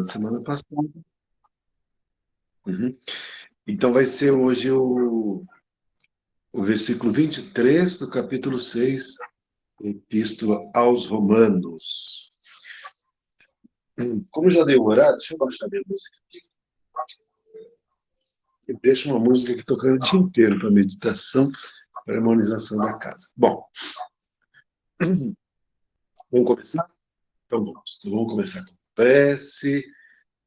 da semana passada. Uhum. Então vai ser hoje o versículo 23 do capítulo 6, Epístola aos Romanos. Como já deu o horário, deixa eu baixar minha música aqui. Eu deixo uma música aqui tocando o dia inteiro para meditação, para harmonização da casa. Bom, vamos começar? Então vamos começar com prece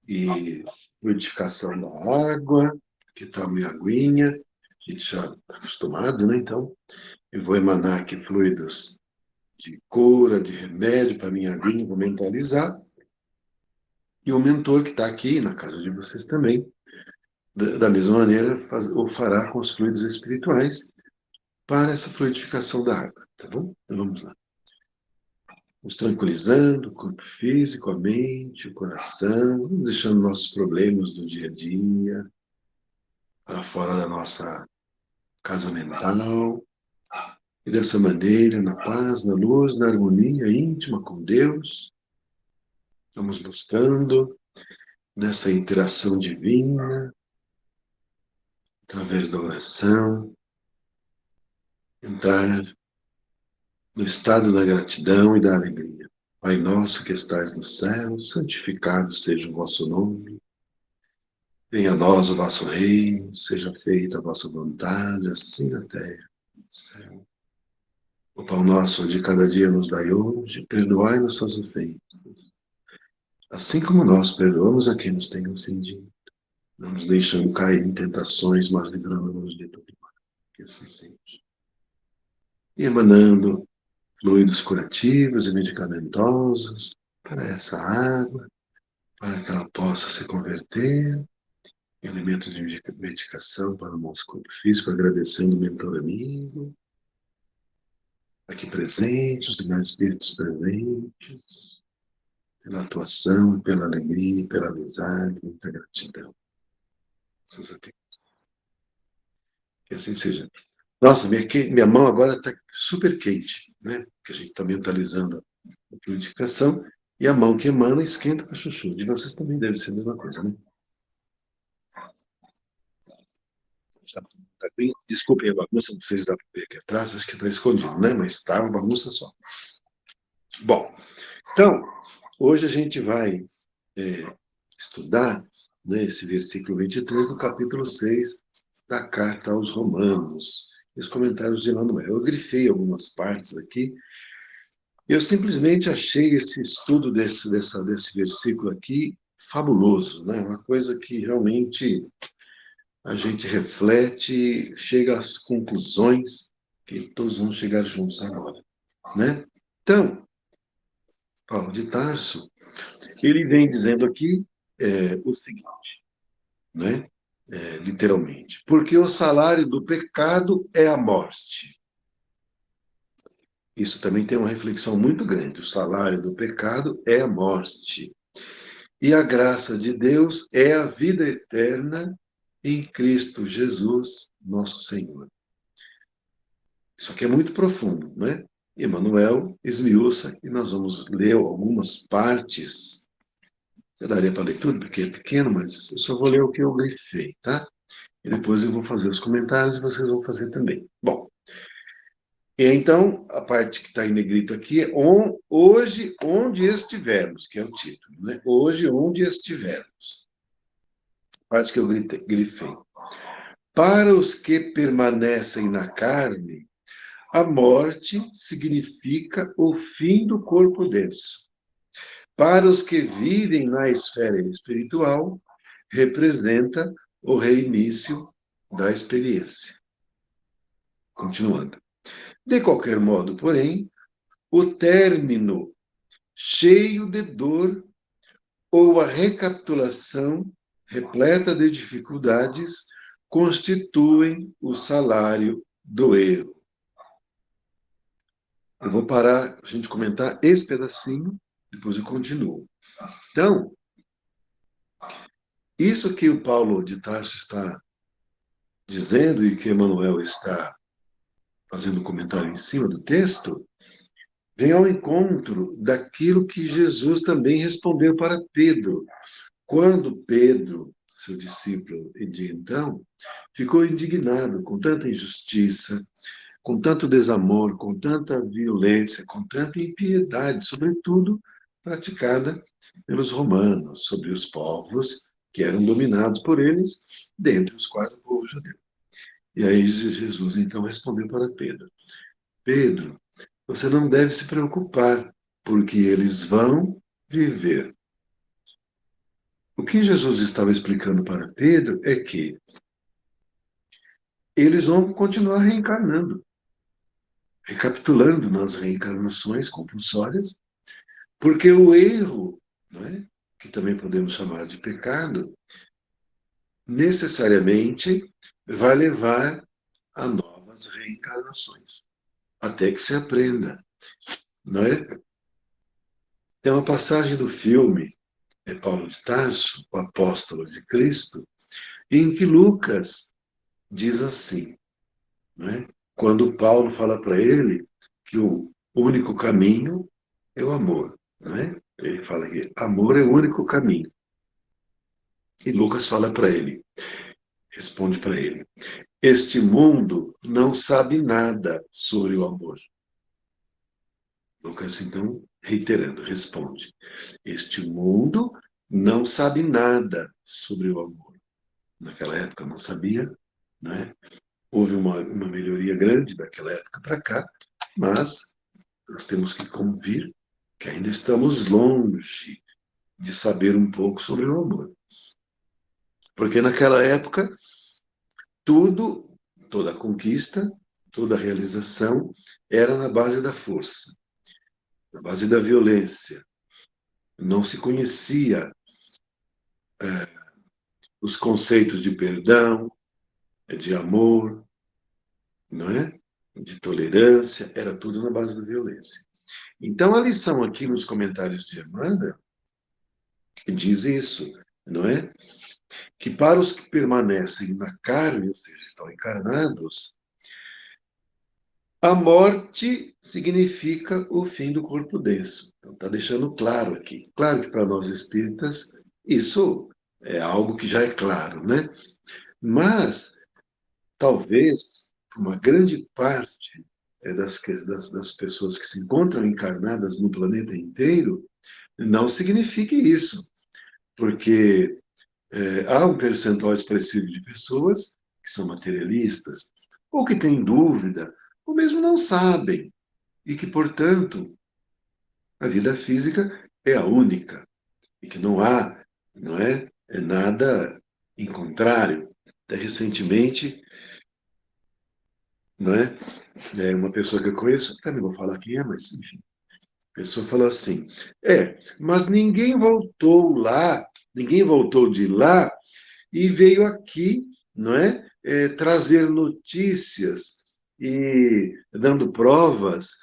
e fluidificação da água, que está minha aguinha, a gente já está acostumado, né? Então, eu vou emanar aqui fluidos de cura, de remédio para minha aguinha, vou mentalizar. E o mentor que está aqui, na casa de vocês também, da mesma maneira, o fará com os fluidos espirituais para essa fluidificação da água, tá bom? Então vamos lá. Vamos tranquilizando o corpo físico, a mente, o coração, vamos deixando nossos problemas do dia a dia para fora da nossa casa mental. E dessa maneira, na paz, na luz, na harmonia íntima com Deus, vamos buscando nessa interação divina, através da oração, entrar no estado da gratidão e da alegria. Pai nosso que estais no céu, santificado seja o vosso nome. Venha a nós o vosso reino, seja feita a vossa vontade, assim na terra como no céu. O pão nosso de cada dia nos dai hoje, perdoai nossas ofensas, assim como nós perdoamos a quem nos tem ofendido. Não nos deixando cair em tentações, mas livrando-nos de todo mal. Que assim seja. E emanando fluidos curativos e medicamentosos para essa água, para que ela possa se converter em alimento de medicação para o nosso corpo físico, agradecendo o mentor amigo, aqui presente, os demais espíritos presentes, pela atuação, pela alegria, pela amizade, muita gratidão. Que assim seja. Nossa, minha mão agora está super quente, né? Porque a gente está mentalizando a purificação e a mão que emana esquenta para chuchu. De vocês também deve ser a mesma coisa, né? Tá bem, desculpem a bagunça, não sei se dá para ver aqui atrás, acho que está escondido, né? Mas está uma bagunça só. Bom, então, hoje a gente vai estudar, né, esse versículo 23 do capítulo 6 da carta aos Romanos. E os comentários de Manuel. Eu grifei algumas partes aqui. Eu simplesmente achei esse estudo desse versículo aqui fabuloso, né? Uma coisa que realmente a gente reflete, chega às conclusões que todos vão chegar juntos agora, né? Então, Paulo de Tarso, ele vem dizendo aqui o seguinte, né? Literalmente, porque o salário do pecado é a morte. Isso também tem uma reflexão muito grande. O salário do pecado é a morte. E a graça de Deus é a vida eterna em Cristo Jesus, nosso Senhor. Isso aqui é muito profundo, né? Emmanuel esmiuça e nós vamos ler algumas partes. Eu daria para ler tudo, porque é pequeno, mas eu só vou ler o que eu grifei, tá? E depois eu vou fazer os comentários e vocês vão fazer também. Bom, e então, a parte que está em negrito aqui é hoje, onde estivermos, que é o título, né? Hoje, onde estivermos. A parte que eu grifei. Para os que permanecem na carne, a morte significa o fim do corpo denso. Para os que vivem na esfera espiritual, representa o reinício da experiência. Continuando. De qualquer modo, porém, o término cheio de dor ou a recapitulação repleta de dificuldades constituem o salário do erro. Eu vou parar a gente comentar esse pedacinho, depois eu continuo. Então, isso que o Paulo de Tarso está dizendo e que Emmanuel está fazendo comentário em cima do texto, vem ao encontro daquilo que Jesus também respondeu para Pedro. Quando Pedro, seu discípulo de então, ficou indignado com tanta injustiça, com tanto desamor, com tanta violência, com tanta impiedade, sobretudo praticada pelos romanos sobre os povos que eram dominados por eles, dentre os quais o povo judeu. E aí Jesus então respondeu para Pedro: Pedro, você não deve se preocupar, porque eles vão viver. O que Jesus estava explicando para Pedro é que eles vão continuar reencarnando, recapitulando nas reencarnações compulsórias, porque o erro, não é? Que também podemos chamar de pecado, necessariamente vai levar a novas reencarnações, até que se aprenda, não é? Tem uma passagem do filme Paulo de Tarso, o apóstolo de Cristo, em que Lucas diz assim, né? Quando Paulo fala para ele que o único caminho é o amor. Né? Ele fala que amor é o único caminho. E Lucas fala para ele, responde para ele, este mundo não sabe nada sobre o amor. Lucas, então, reiterando, responde, este mundo não sabe nada sobre o amor. Naquela época não sabia, né? Houve uma melhoria grande daquela época para cá, mas nós temos que convir que ainda estamos longe de saber um pouco sobre o amor. Porque naquela época, tudo, toda conquista, toda realização era na base da força, na base da violência. Não se conhecia os conceitos de perdão, de amor, não é? De tolerância, era tudo na base da violência. Então, a lição aqui nos comentários de Emmanuel diz isso, não é? Que para os que permanecem na carne, ou seja, estão encarnados, a morte significa o fim do corpo denso. Então, está deixando claro aqui. Claro que para nós espíritas, isso é algo que já é claro, né? Mas, talvez, uma grande parte das pessoas que se encontram encarnadas no planeta inteiro, não signifique isso. Porque há um percentual expressivo de pessoas que são materialistas, ou que têm dúvida, ou mesmo não sabem, e que, portanto, a vida física é a única, e que não há, não é, nada em contrário. Até recentemente, não é, uma pessoa que eu conheço, também vou falar quem é, mas enfim, a pessoa falou assim: mas ninguém voltou de lá e veio aqui, não é? Trazer notícias e dando provas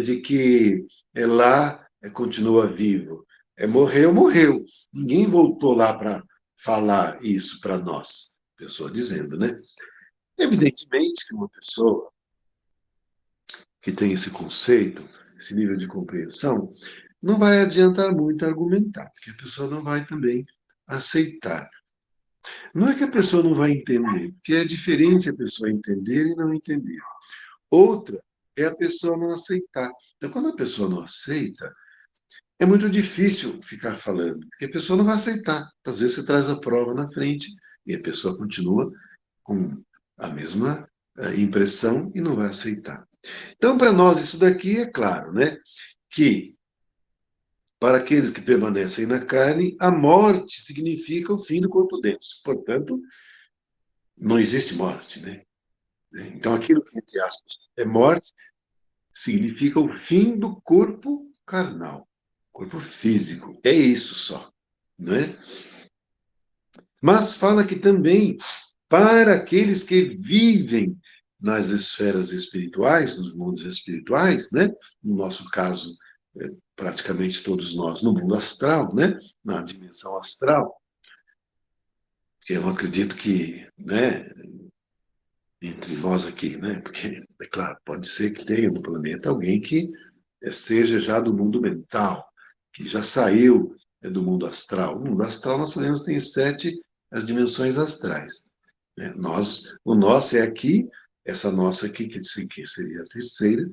de que lá continua vivo. Morreu, morreu. Ninguém voltou lá para falar isso para nós. Pessoa dizendo, né? Evidentemente que uma pessoa que tem esse conceito, esse nível de compreensão, não vai adiantar muito argumentar, porque a pessoa não vai também aceitar. Não é que a pessoa não vai entender, porque é diferente a pessoa entender e não entender. Outra é a pessoa não aceitar. Então, quando a pessoa não aceita, é muito difícil ficar falando, porque a pessoa não vai aceitar. Às vezes você traz a prova na frente e a pessoa continua com a mesma impressão e não vai aceitar. Então, para nós, isso daqui é claro, né? Que para aqueles que permanecem na carne, a morte significa o fim do corpo denso. Portanto, não existe morte, né? Então, aquilo que, entre aspas, é morte, significa o fim do corpo carnal, corpo físico. É isso só, né? Mas fala que também, para aqueles que vivem nas esferas espirituais, nos mundos espirituais, né? No nosso caso, praticamente todos nós, no mundo astral, né? Na dimensão astral, que eu acredito que, né? Entre nós aqui, né? Porque, é claro, pode ser que tenha no planeta alguém que seja já do mundo mental, que já saiu do mundo astral. O mundo astral, nós sabemos, tem 7 as dimensões astrais. Né? O nosso é aqui, essa nossa aqui, que seria a terceira,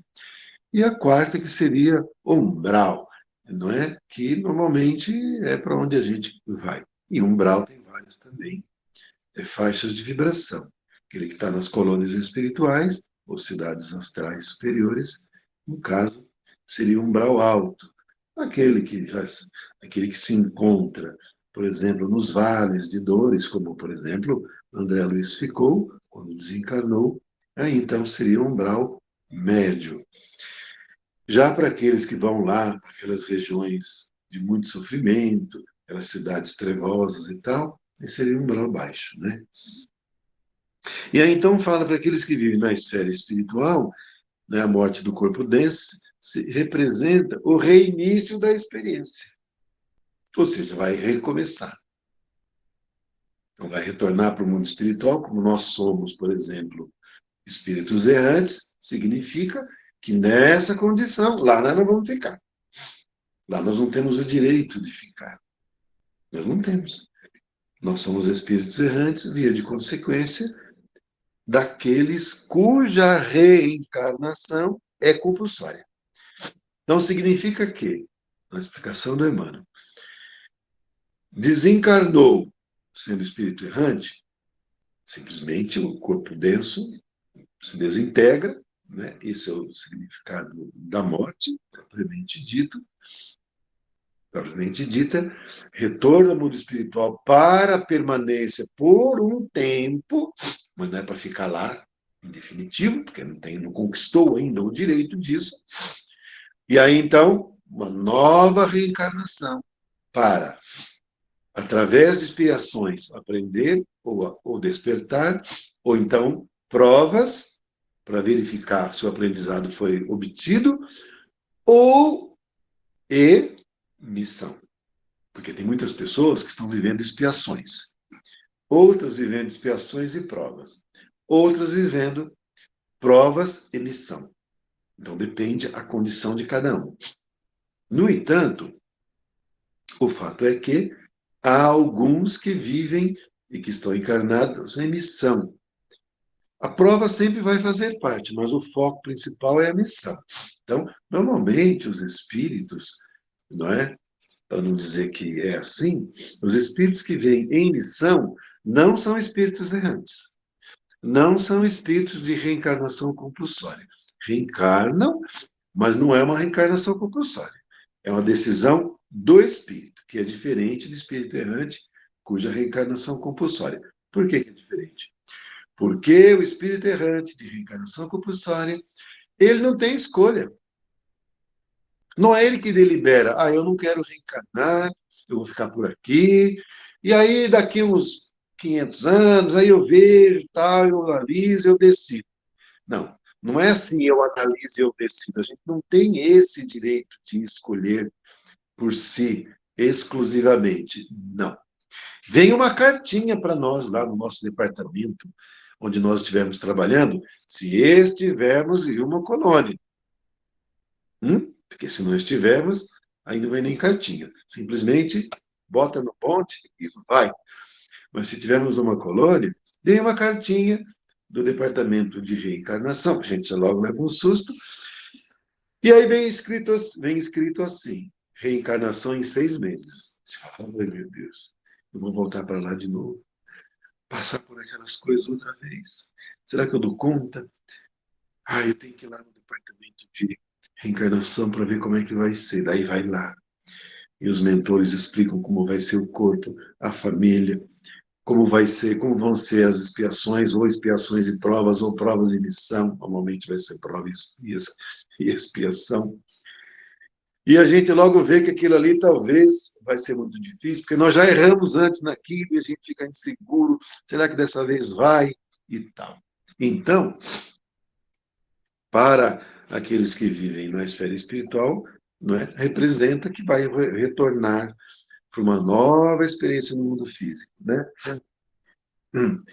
e a quarta, que seria o umbral, não é? Que normalmente é para onde a gente vai. E umbral tem várias também faixas de vibração. Aquele que está nas colônias espirituais, ou cidades astrais superiores, no caso, seria um umbral alto. Aquele que se encontra, por exemplo, nos vales de dores, como, por exemplo, André Luiz ficou quando desencarnou, aí então seria um umbral médio. Já para aqueles que vão lá, para aquelas regiões de muito sofrimento, aquelas cidades trevosas e tal, esse seria um umbral baixo, né? E aí então fala para aqueles que vivem na esfera espiritual, né, a morte do corpo dense representa o reinício da experiência. Ou seja, vai recomeçar. Então vai retornar para o mundo espiritual, como nós somos, por exemplo, espíritos errantes, significa que nessa condição, lá nós não vamos ficar. Lá nós não temos o direito de ficar. Nós não temos. Nós somos espíritos errantes, via de consequência, daqueles cuja reencarnação é compulsória. Então, significa que, na explicação do Emmanuel, desencarnou sendo espírito errante, simplesmente o corpo denso se desintegra, né? Esse é o significado da morte, propriamente dita, retorno ao mundo espiritual para a permanência por um tempo, mas não é para ficar lá em definitivo, porque não conquistou ainda o direito disso. E aí, então, uma nova reencarnação para, através de expiações, aprender ou despertar, ou então provas para verificar se o aprendizado foi obtido, ou missão. Porque tem muitas pessoas que estão vivendo expiações, outras vivendo expiações e provas, outras vivendo provas e missão. Então depende a condição de cada um. No entanto, o fato é que há alguns que vivem e que estão encarnados em missão. A prova sempre vai fazer parte, mas o foco principal é a missão. Então, normalmente os espíritos, não é? Para não dizer que é assim, os espíritos que vêm em missão não são espíritos errantes. Não são espíritos de reencarnação compulsória. Reencarnam, mas não é uma reencarnação compulsória. É uma decisão do espírito, que é diferente do espírito errante, cuja reencarnação compulsória. Por que é diferente? Porque o espírito errante de reencarnação compulsória, ele não tem escolha. Não é ele que delibera, eu não quero reencarnar, eu vou ficar por aqui, e aí daqui uns 500 anos, aí eu vejo, tal, eu analiso, eu decido. Não, não é assim, eu analiso e eu decido. A gente não tem esse direito de escolher por si, exclusivamente. Não. Vem uma cartinha para nós lá no nosso departamento, onde nós estivermos trabalhando, se estivermos em uma colônia. Porque se não estivermos, aí não vem nem cartinha. Simplesmente bota no ponte e vai. Mas se tivermos uma colônia, dê uma cartinha do departamento de reencarnação. A gente já logo leva um susto. E aí vem escrito assim: reencarnação em 6 meses. Você fala, ai meu Deus, eu vou voltar para lá de novo. Passar por aquelas coisas outra vez. Será que eu dou conta? Eu tenho que ir lá no departamento de reencarnação para ver como é que vai ser. Daí vai lá. E os mentores explicam como vai ser o corpo, a família, como vai ser, como vão ser as expiações, ou expiações e provas, ou provas e missão. Normalmente vai ser prova e expiação. E a gente logo vê que aquilo ali talvez vai ser muito difícil, porque nós já erramos antes naquilo e a gente fica inseguro. Será que dessa vez vai? E tal. Então, para aqueles que vivem na esfera espiritual, não é? Representa que vai retornar para uma nova experiência no mundo físico, né?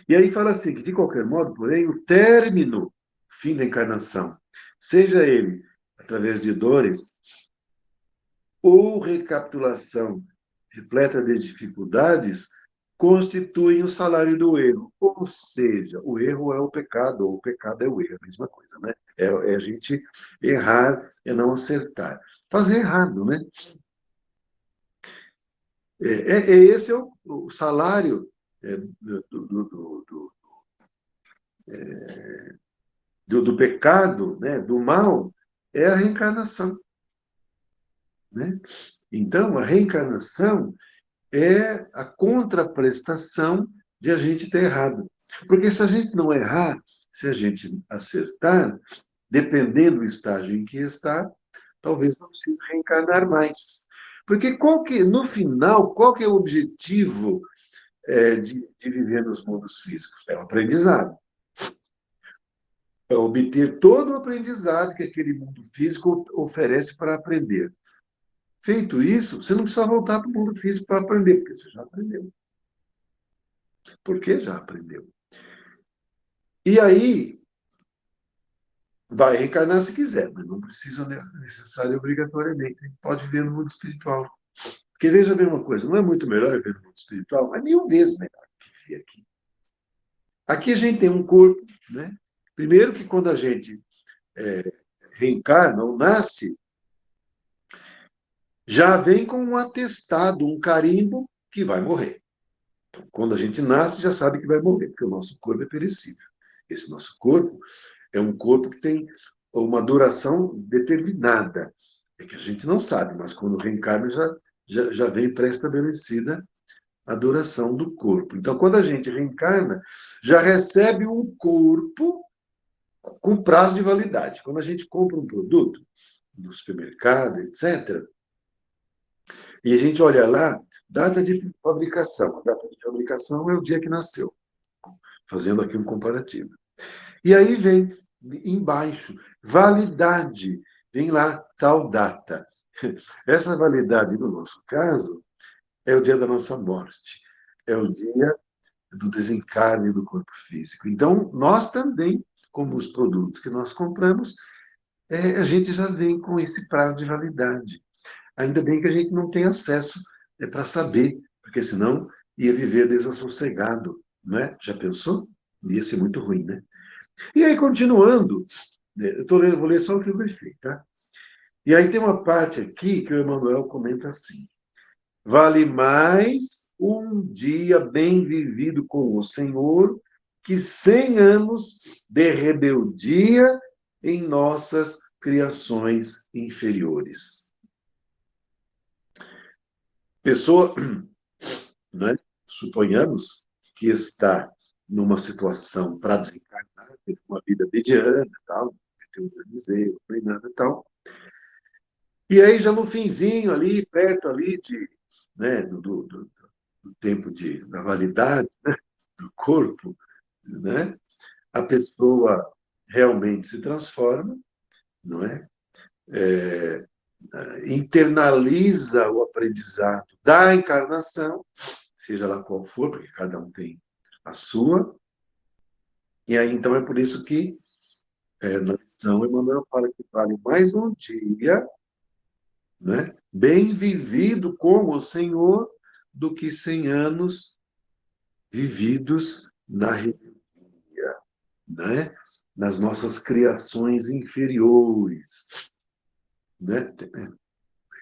E aí fala assim, que de qualquer modo, porém, o término, fim da encarnação, seja ele através de dores, ou recapitulação repleta de dificuldades, constituem o salário do erro. Ou seja, o erro é o pecado, ou o pecado é o erro, é a mesma coisa, né? É a gente errar, é não acertar. Fazer errado, né? Esse é o salário do pecado, né? Do mal, é a reencarnação, né? Então, a reencarnação é a contraprestação de a gente ter errado. Porque se a gente não errar, se a gente acertar, dependendo do estágio em que está, talvez não precise reencarnar mais. Porque no final, qual que é o objetivo de viver nos mundos físicos? É o aprendizado. É obter todo o aprendizado que aquele mundo físico oferece para aprender. Feito isso, você não precisa voltar para o mundo físico para aprender, porque você já aprendeu. Porque já aprendeu. E aí, vai reencarnar se quiser, mas não precisa necessário obrigatoriamente. A gente pode viver no mundo espiritual. Porque veja bem uma coisa, não é muito melhor viver no mundo espiritual, mas 1000 vezes melhor que viver aqui. Aqui a gente tem um corpo, né? Primeiro que quando a gente reencarna ou nasce, já vem com um atestado, um carimbo que vai morrer. Então, quando a gente nasce, já sabe que vai morrer, porque o nosso corpo é perecível. Esse nosso corpo é um corpo que tem uma duração determinada. É que a gente não sabe, mas quando reencarna já vem pré-estabelecida a duração do corpo. Então, quando a gente reencarna, já recebe um corpo com prazo de validade. Quando a gente compra um produto no supermercado, etc., e a gente olha lá, data de fabricação. A data de fabricação é o dia que nasceu, fazendo aqui um comparativo. E aí vem embaixo, validade, vem lá tal data. Essa validade, no nosso caso, é o dia da nossa morte, é o dia do desencarne do corpo físico. Então, nós também, como os produtos que nós compramos, a gente já vem com esse prazo de validade. Ainda bem que a gente não tem acesso para saber, porque senão ia viver desassossegado, né? Já pensou? Ia ser muito ruim, né? E aí, continuando, vou ler só o que eu gostei, tá? E aí tem uma parte aqui que o Emmanuel comenta assim: vale mais um dia bem vivido com o Senhor que 100 anos de rebeldia em nossas criações inferiores. Pessoa, né, suponhamos que está numa situação para desencarnar, teve uma vida mediana, tal, tem um dizer, treinando e tal. E aí, já no finzinho ali, perto ali né, do tempo da validade, né, do corpo, né, a pessoa realmente se transforma, não é? É, internaliza o aprendizado da encarnação, seja lá qual for, porque cada um tem a sua. E aí, então, é por isso que na lição Emmanuel fala que vale mais um dia, né, bem vivido com o Senhor, do que 100 anos vividos na rebeldia, né, nas nossas criações inferiores. Né?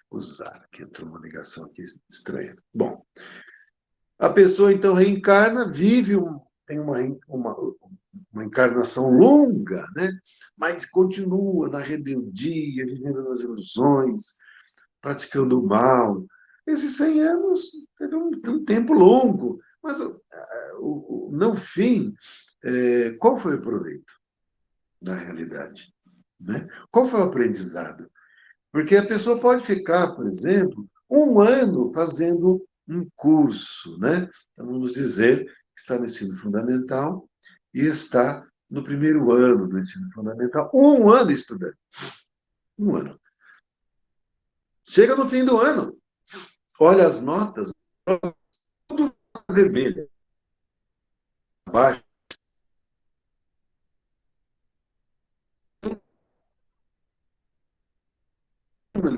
Usar, que entrou uma ligação aqui estranha. Bom, a pessoa então reencarna, tem uma encarnação longa, né? Mas continua na rebeldia, vivendo nas ilusões, praticando o mal. Esses 100 anos é um tempo longo, mas no fim, qual foi o proveito da realidade? Né? Qual foi o aprendizado? Porque a pessoa pode ficar, por exemplo, um ano fazendo um curso, né? Então, vamos dizer que está no ensino fundamental e está no primeiro ano do ensino fundamental, um ano estudando. Um ano. Chega no fim do ano, olha as notas, tudo vermelho, abaixo.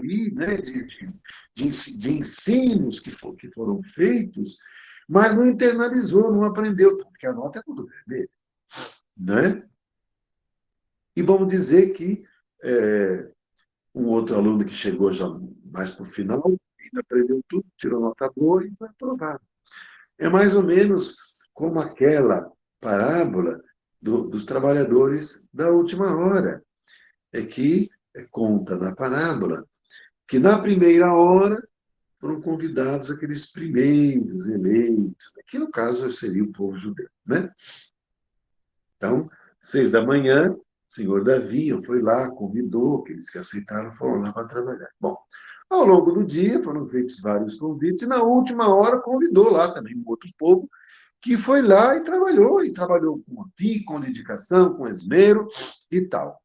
ali, né, de ensinos que foram feitos, mas não internalizou, não aprendeu, porque a nota é tudo vermelha, né? E vamos dizer que um outro aluno que chegou já mais para o final, ainda aprendeu tudo, tirou nota boa e foi aprovado. É mais ou menos como aquela parábola dos trabalhadores da última hora. É que conta na parábola que na primeira hora foram convidados aqueles primeiros eleitos, que no caso seria o povo judeu, né? Então, 6 da manhã, o senhor Davi foi lá, convidou, aqueles que aceitaram foram lá para trabalhar. Bom, ao longo do dia foram feitos vários convites, e na última hora convidou lá também um outro povo, que foi lá e trabalhou com api, com dedicação, com esmero e tal.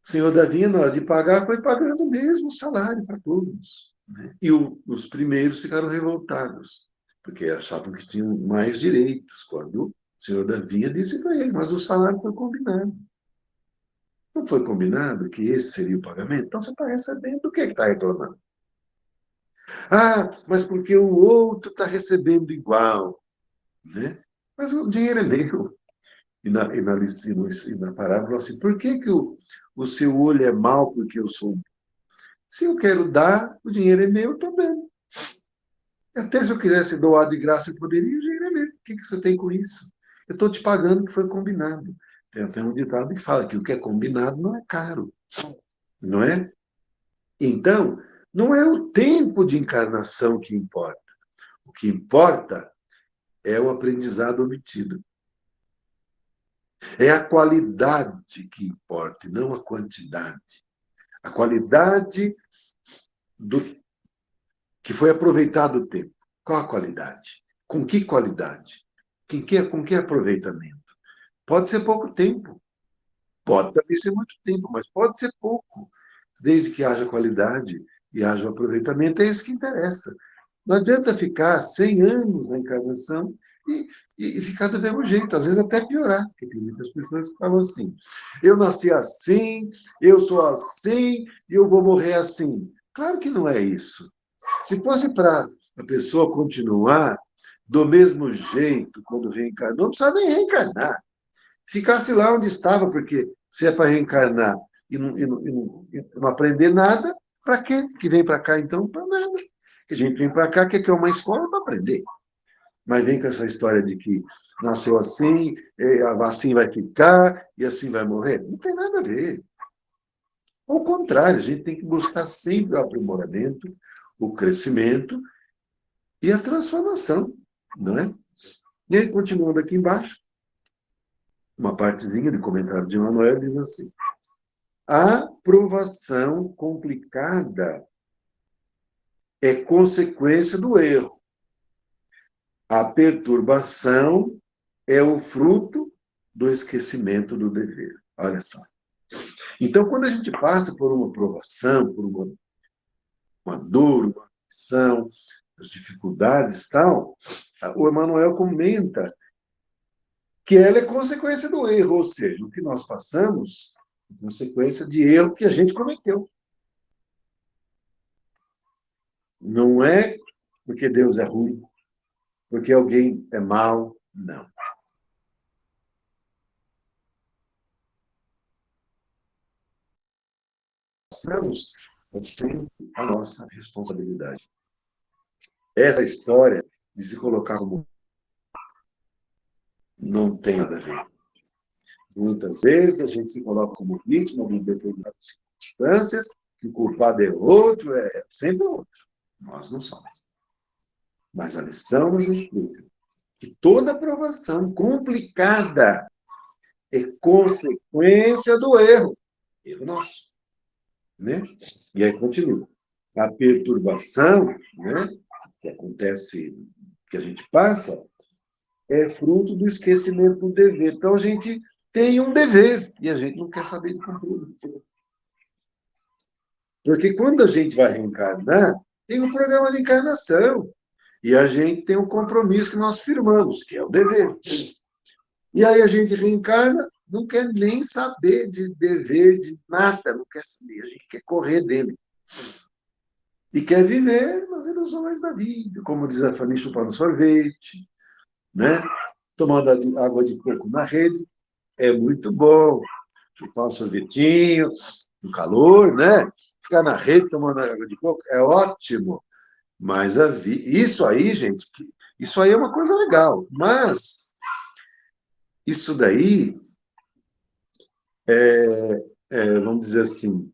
O senhor Davi, na hora de pagar, foi pagando o mesmo salário para todos. Né? E os primeiros ficaram revoltados, porque achavam que tinham mais direitos, quando o senhor Davi disse para ele, mas o salário foi combinado. Não foi combinado que esse seria o pagamento? Então você está recebendo, do que está reclamando? Ah, mas porque o outro está recebendo igual. Né? Mas o dinheiro é meu. E na parábola, assim, por que o seu olho é mau porque eu sou? Se eu quero dar, o dinheiro é meu, eu estou dando. Até se eu quisesse doar de graça, eu poderia, o dinheiro é meu. O que você tem com isso? Eu estou te pagando o que foi combinado. Tem até um ditado que fala que o que é combinado não é caro, não é? Então, não é o tempo de encarnação que importa. O que importa é o aprendizado obtido. É a qualidade que importa, e não a quantidade. A qualidade do que foi aproveitado o tempo. Qual a qualidade? Com que qualidade? Com que aproveitamento? Pode ser pouco tempo, pode também ser muito tempo, mas pode ser pouco, desde que haja qualidade e haja aproveitamento, é isso que interessa. Não adianta ficar 100 anos na encarnação e ficar do mesmo jeito, às vezes até piorar, porque tem muitas pessoas que falam assim: eu nasci assim, eu sou assim e eu vou morrer assim. Claro que não é isso. Se fosse para a pessoa continuar do mesmo jeito quando reencarnou, não precisa nem reencarnar. Ficasse lá onde estava, porque se é para reencarnar e não aprender nada, para quê? Que vem para cá então? Para nada. Que a gente vem para cá, quer que é uma escola para aprender. Mas vem com essa história de que nasceu assim, assim vai ficar e assim vai morrer. Não tem nada a ver. Ao contrário, a gente tem que buscar sempre o aprimoramento, o crescimento e a transformação, não é? E aí, continuando aqui embaixo, uma partezinha de comentário de Emmanuel diz assim: a provação complicada é consequência do erro. A perturbação é o fruto do esquecimento do dever. Olha só. Então, quando a gente passa por uma provação, por uma dor, uma aflição, as dificuldades e tal, o Emmanuel comenta que ela é consequência do erro, ou seja, o que nós passamos é consequência de erro que a gente cometeu. Não é porque Deus é ruim, porque alguém é mau, não. Passamos é sempre a nossa responsabilidade. Essa história de se colocar como não tem nada a ver. Muitas vezes a gente se coloca como vítima de determinadas circunstâncias, que o culpado é outro, é sempre outro. Nós não somos. Mas a lição nos explica que toda aprovação complicada é consequência do erro. Erro nosso. Né? E aí continua. A perturbação, né, que acontece, que a gente passa, é fruto do esquecimento do dever. Então a gente tem um dever e a gente não quer saber de cumprir. Porque quando a gente vai reencarnar, tem um programa de encarnação. E a gente tem um compromisso que nós firmamos, que é o dever. E aí a gente reencarna, não quer nem saber de dever, de nada, não quer saber, a gente quer correr dele. E quer viver nas ilusões da vida, como diz a Fanny, chupando sorvete, né? Tomando água de coco na rede, é muito bom. Chupar um sorvetinho, no calor, né? Ficar na rede tomando água de coco é ótimo. Mas isso aí, gente, isso aí é uma coisa legal. Mas isso daí vamos dizer assim,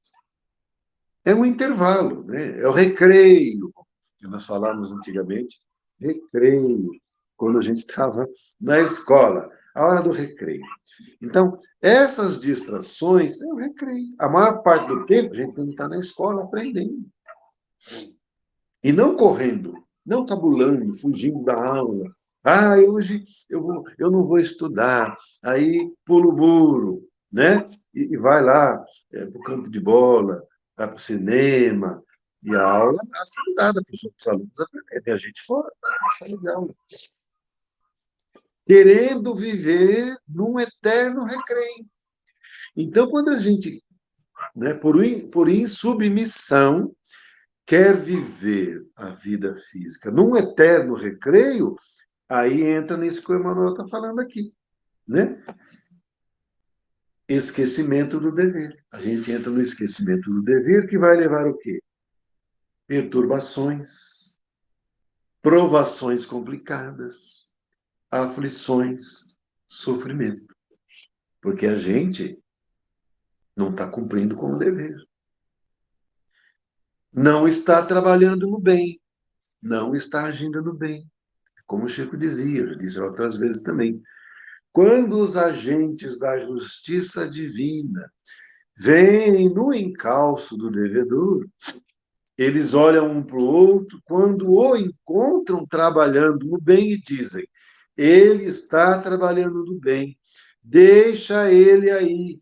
é um intervalo, né? É o recreio, que nós falávamos antigamente, recreio, quando a gente estava na escola, a hora do recreio. Então, essas distrações é o recreio. A maior parte do tempo a gente tem que estar na escola aprendendo. E não correndo, não tabulando, fugindo da aula. Ah, hoje eu não vou estudar. Aí pula o muro, né? E vai lá para o campo de bola, vai para o cinema. E a aula está sendo dada para os outros alunos aprenderem. A gente fora da sala de aula. Querendo viver num eterno recreio. Então, quando a gente, né, por insubmissão, quer viver a vida física num eterno recreio, aí entra nisso que o Emmanuel está falando aqui, né? Esquecimento do dever. A gente entra no esquecimento do dever, que vai levar o quê? Perturbações, provações complicadas, aflições, sofrimento. Porque a gente não está cumprindo com o dever. Não está trabalhando no bem, não está agindo no bem. Como o Chico dizia, eu disse outras vezes também. Quando os agentes da justiça divina veem no encalço do devedor, eles olham um para o outro, quando o encontram trabalhando no bem e dizem: ele está trabalhando no bem, deixa ele aí,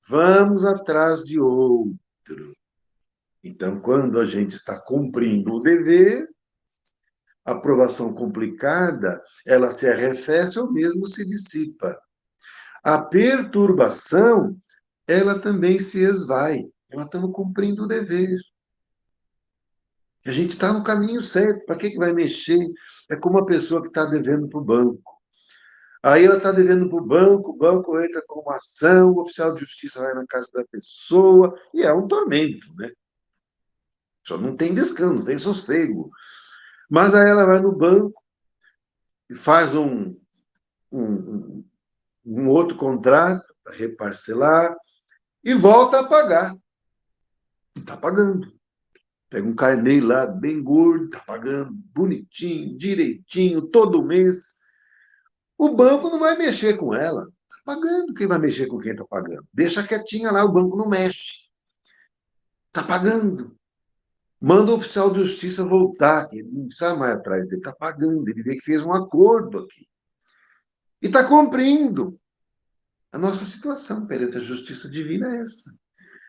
vamos atrás de outro. Então, quando a gente está cumprindo o dever, a provação complicada, ela se arrefece ou mesmo se dissipa. A perturbação, ela também se esvai. Nós estamos cumprindo o dever. A gente está no caminho certo. Para que vai mexer? É como uma pessoa que está devendo para o banco. Aí ela está devendo para o banco entra com uma ação, o oficial de justiça vai na casa da pessoa, e é um tormento, né? Só não tem descanso, não tem sossego. Mas aí ela vai no banco e faz um, um outro contrato para reparcelar e volta a pagar. E está pagando. Pega um carnê lá, bem gordo, tá pagando bonitinho, direitinho, todo mês. O banco não vai mexer com ela. Tá pagando. Quem vai mexer com quem tá pagando? Deixa quietinha lá, o banco não mexe. Tá pagando. Manda o oficial de justiça voltar, que ele não precisa mais atrás dele, tá pagando. Ele vê que fez um acordo aqui. E está cumprindo. A nossa situação perante a justiça divina é essa.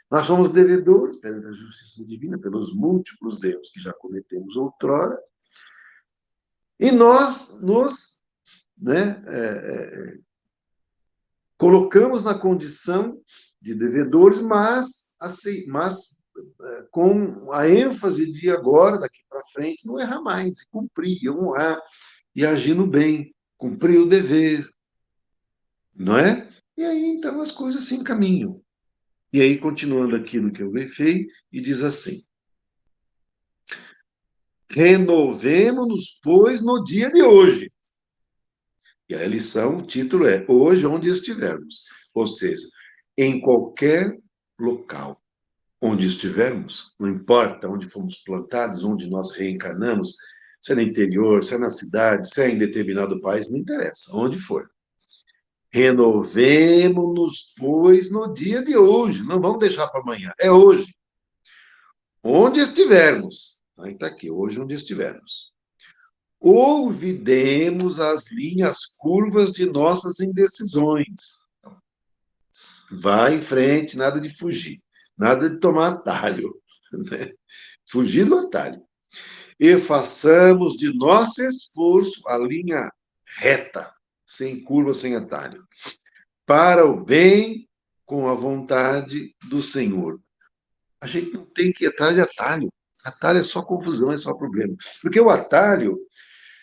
Nós somos devedores perante a justiça divina pelos múltiplos erros que já cometemos outrora. E nós nos, né, colocamos na condição de devedores, mas, assim, com a ênfase de agora, daqui para frente, não errar mais, cumprir, honrar e agir no bem, cumprir o dever, não é? E aí, então, as coisas se encaminham. E aí, continuando aqui no que eu grifei, e diz assim: renovemo-nos, pois, no dia de hoje. E a lição, o título é Hoje, onde estivermos. Ou seja, em qualquer local onde estivermos, não importa onde fomos plantados, onde nós reencarnamos, se é no interior, se é na cidade, se é em determinado país, não interessa, onde for. Renovemo-nos, pois, no dia de hoje. Não vamos deixar para amanhã, é hoje. Onde estivermos. Aí está aqui, hoje, onde estivermos. Olvidemos as linhas curvas de nossas indecisões. Vá em frente, nada de fugir, nada de tomar atalho, né? Fugir do atalho. E façamos de nosso esforço a linha reta, sem curva, sem atalho, para o bem com a vontade do Senhor. A gente não tem que ir atrás de atalho. Atalho é só confusão, é só problema. Porque o atalho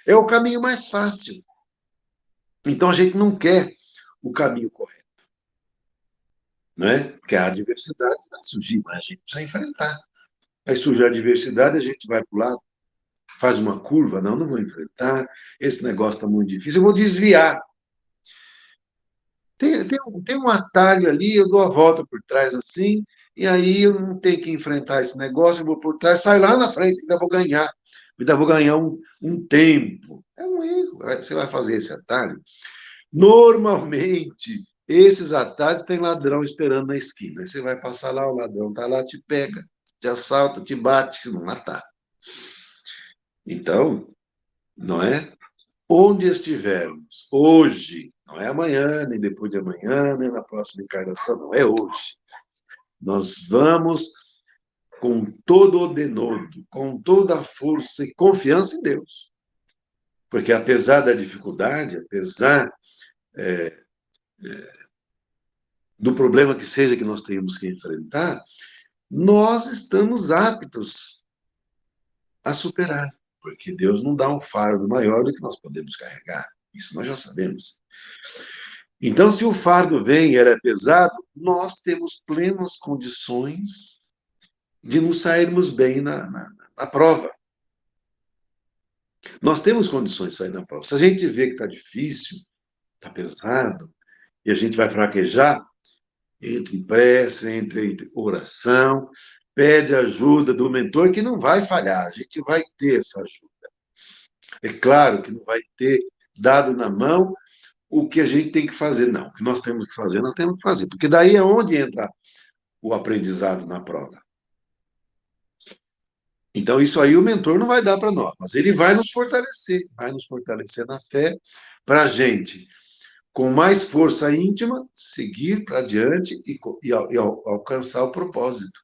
é o caminho mais fácil. Então a gente não quer o caminho correto, né? Porque a adversidade vai surgir, mas a gente precisa enfrentar. Vai surgir a adversidade, a gente vai para o lado, faz uma curva, não vou enfrentar, esse negócio está muito difícil, eu vou desviar. Tem um atalho ali, eu dou a volta por trás assim, e aí eu não tenho que enfrentar esse negócio, eu vou por trás, saio lá na frente, ainda vou ganhar um tempo. É um erro. Você vai fazer esse atalho. Normalmente, esses atalhos tem ladrão esperando na esquina. Aí você vai passar lá, o ladrão está lá, te pega, te assalta, te bate, se não matar. Então, não é? Onde estivermos hoje, não é amanhã, nem depois de amanhã, nem na próxima encarnação, não, é hoje. Nós vamos com todo o denodo, com toda a força e confiança em Deus. Porque apesar da dificuldade, apesar do problema que seja que nós tenhamos que enfrentar, nós estamos aptos a superar. Porque Deus não dá um fardo maior do que nós podemos carregar. Isso nós já sabemos. Então, se o fardo vem e é pesado, nós temos plenas condições de nos sairmos bem na prova. Nós temos condições de sair na prova. Se a gente vê que está difícil, está pesado, e a gente vai fraquejar, entre em prece, entre em oração, pede ajuda do mentor, que não vai falhar, a gente vai ter essa ajuda. É claro que não vai ter dado na mão o que a gente tem que fazer, não. O que nós temos que fazer, nós temos que fazer, porque daí é onde entra o aprendizado na prova. Então, isso aí o mentor não vai dar para nós, mas ele vai nos fortalecer na fé, para a gente, com mais força íntima, seguir para adiante e alcançar o propósito.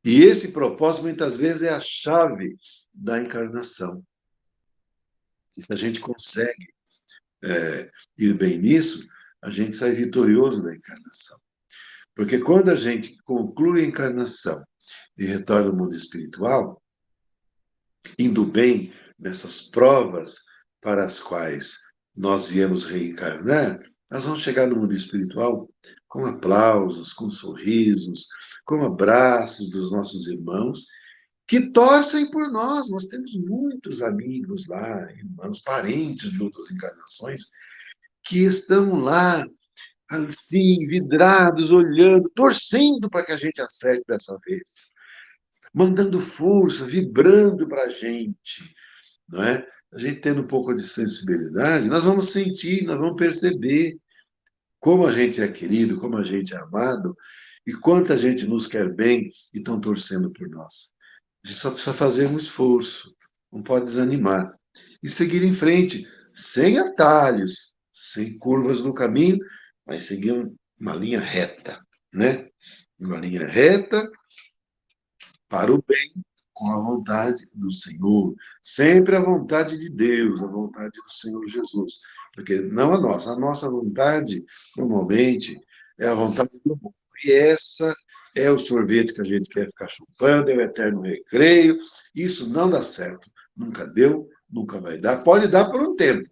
E esse propósito, muitas vezes, é a chave da encarnação. E se a gente consegue ir bem nisso, a gente sai vitorioso da encarnação. Porque quando a gente conclui a encarnação e retorna ao mundo espiritual, indo bem nessas provas para as quais nós viemos reencarnar, nós vamos chegar no mundo espiritual com aplausos, com sorrisos, com abraços dos nossos irmãos que torcem por nós. Nós temos muitos amigos lá, irmãos, parentes de outras encarnações, que estão lá, assim, vidrados, olhando, torcendo para que a gente acerte dessa vez, mandando força, vibrando para a gente, não é? A gente tendo um pouco de sensibilidade, nós vamos sentir, nós vamos perceber como a gente é querido, como a gente é amado e quanta gente nos quer bem e estão torcendo por nós. A gente só precisa fazer um esforço, não pode desanimar e seguir em frente, sem atalhos, sem curvas no caminho, mas seguir uma linha reta, né? Uma linha reta para o bem, com a vontade do Senhor. Sempre a vontade de Deus, a vontade do Senhor Jesus. Porque não a nossa. A nossa vontade, normalmente, é a vontade do mundo. E essa é o sorvete que a gente quer ficar chupando, é o eterno recreio. Isso não dá certo. Nunca deu, nunca vai dar. Pode dar por um tempo,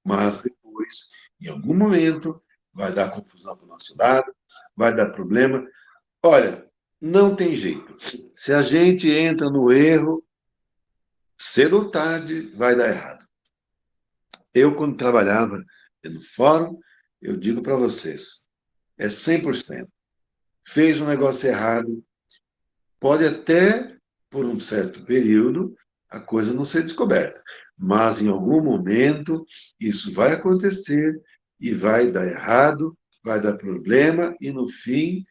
mas depois, em algum momento, vai dar confusão para o nosso lado, vai dar problema. Olha, não tem jeito. Se a gente entra no erro, cedo ou tarde vai dar errado. Eu, quando trabalhava no fórum, eu digo para vocês, é 100%. Fez um negócio errado, pode até, por um certo período, a coisa não ser descoberta. Mas, em algum momento, isso vai acontecer e vai dar errado, vai dar problema e, no fim,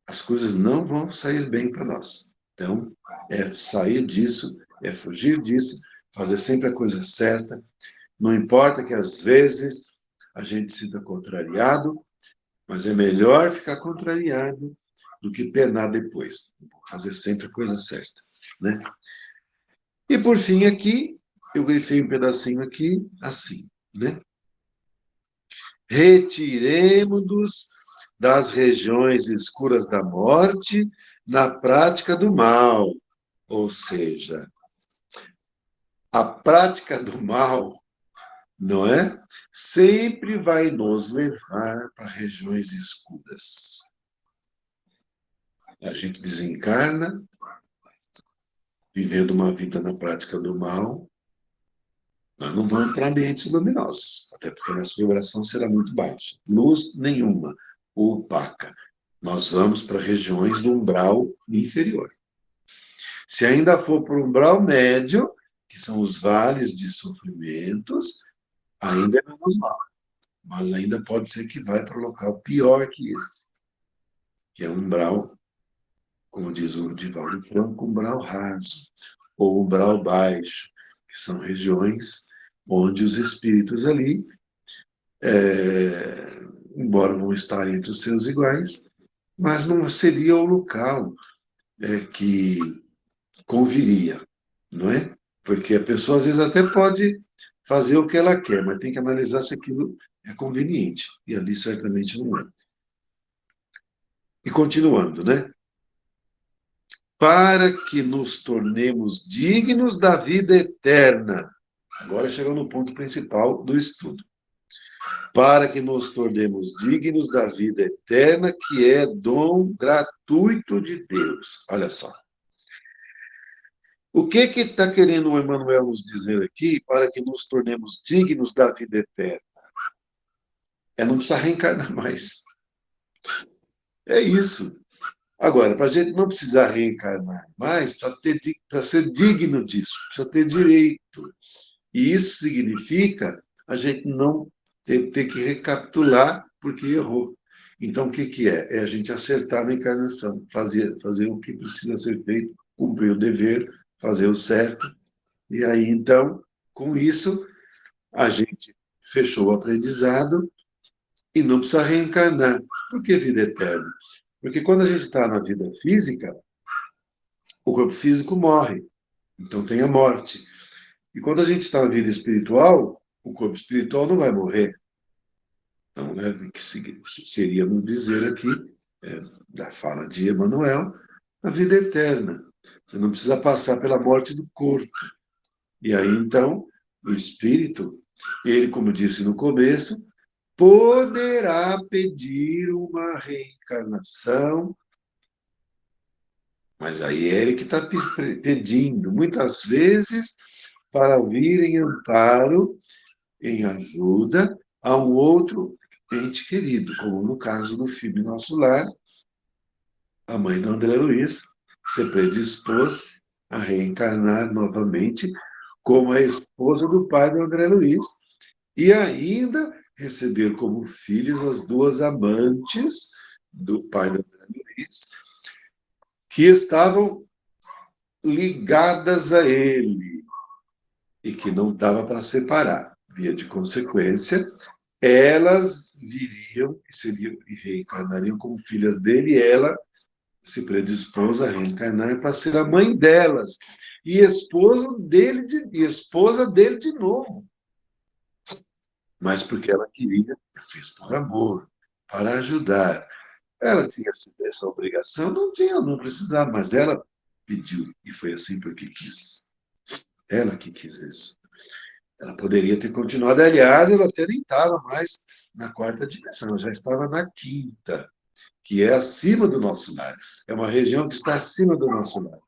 as coisas não vão sair bem para nós. Então, é sair disso, é fugir disso, fazer sempre a coisa certa. Não importa que às vezes a gente se sinta contrariado, mas é melhor ficar contrariado do que penar depois. Fazer sempre a coisa certa, né? E por fim aqui, eu grifei um pedacinho aqui, assim, né? Retiremos-nos das regiões escuras da morte na prática do mal. Ou seja, a prática do mal, não é? Sempre vai nos levar para regiões escuras. A gente desencarna, vivendo uma vida na prática do mal, nós não vamos para ambientes luminosos, até porque a nossa vibração será muito baixa. Luz nenhuma, opaca. Nós vamos para regiões do umbral inferior. Se ainda for para o umbral médio, que são os vales de sofrimentos, ainda é menos mal. Mas ainda pode ser que vai para um local pior que esse, que é um umbral, como diz o Divaldo Franco, umbral raso, ou umbral baixo, que são regiões onde os espíritos ali, embora vão estar entre os seus iguais, mas não seria o local que conviria, não é? Porque a pessoa às vezes até pode fazer o que ela quer, mas tem que analisar se aquilo é conveniente. E ali certamente não é. E continuando, né? Para que nos tornemos dignos da vida eterna. Agora chegou no ponto principal do estudo. Para que nos tornemos dignos da vida eterna, que é dom gratuito de Deus. Olha só. O que está querendo o Emmanuel nos dizer aqui para que nos tornemos dignos da vida eterna? É não precisar reencarnar mais. É isso. Agora, para a gente não precisar reencarnar mais, para ser digno disso, precisa ter direito. E isso significa a gente não ter que recapitular porque errou. Então, o que é? É a gente acertar na encarnação, fazer o que precisa ser feito, cumprir o dever, fazer o certo. E aí, então, com isso, a gente fechou o aprendizado e não precisa reencarnar. Por que vida eterna? Porque quando a gente está na vida física, o corpo físico morre, então tem a morte. E quando a gente está na vida espiritual, o corpo espiritual não vai morrer. Então, né, que seria no dizer aqui, da fala de Emmanuel, a vida eterna. Você não precisa passar pela morte do corpo. E aí, então, o espírito, ele, como disse no começo, poderá pedir uma reencarnação, mas aí é ele que está pedindo, muitas vezes, para vir em amparo, em ajuda a um outro ente querido, como no caso do filme Nosso Lar, a mãe do André Luiz se predispôs a reencarnar novamente como a esposa do pai do André Luiz e ainda receber como filhos as duas amantes do pai do André Luiz, que estavam ligadas a ele e que não dava para separar. Via de consequência, elas viriam e reencarnariam como filhas dele, e ela se predispôs a reencarnar para ser a mãe delas e esposa dele de novo. Mas porque ela queria, fez por amor, para ajudar. Ela tinha essa obrigação? Não tinha, não precisava, mas ela pediu, e foi assim porque quis. Ela que quis isso. Ela poderia ter continuado, aliás, ela até nem estava mais na quarta dimensão, ela já estava na quinta, que é acima do nosso lar. É uma região que está acima do nosso lar.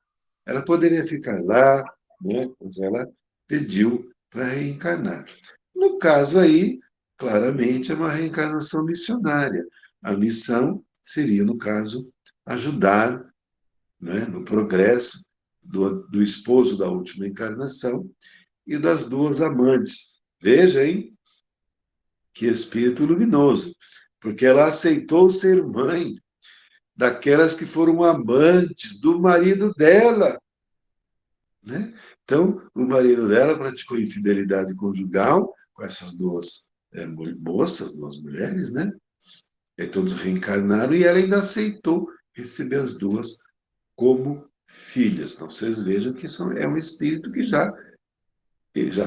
Ela poderia ficar lá, né? Mas ela pediu para reencarnar. No caso aí, claramente é uma reencarnação missionária. A missão seria, no caso, ajudar, né, no progresso do esposo da última encarnação e das duas amantes. Veja, hein? Que espírito luminoso, porque ela aceitou ser mãe daquelas que foram amantes do marido dela, né? Então, o marido dela praticou infidelidade conjugal com essas duas moças, duas mulheres, né? E todos reencarnaram e ela ainda aceitou receber as duas como filhas. Então, vocês vejam que é um espírito que já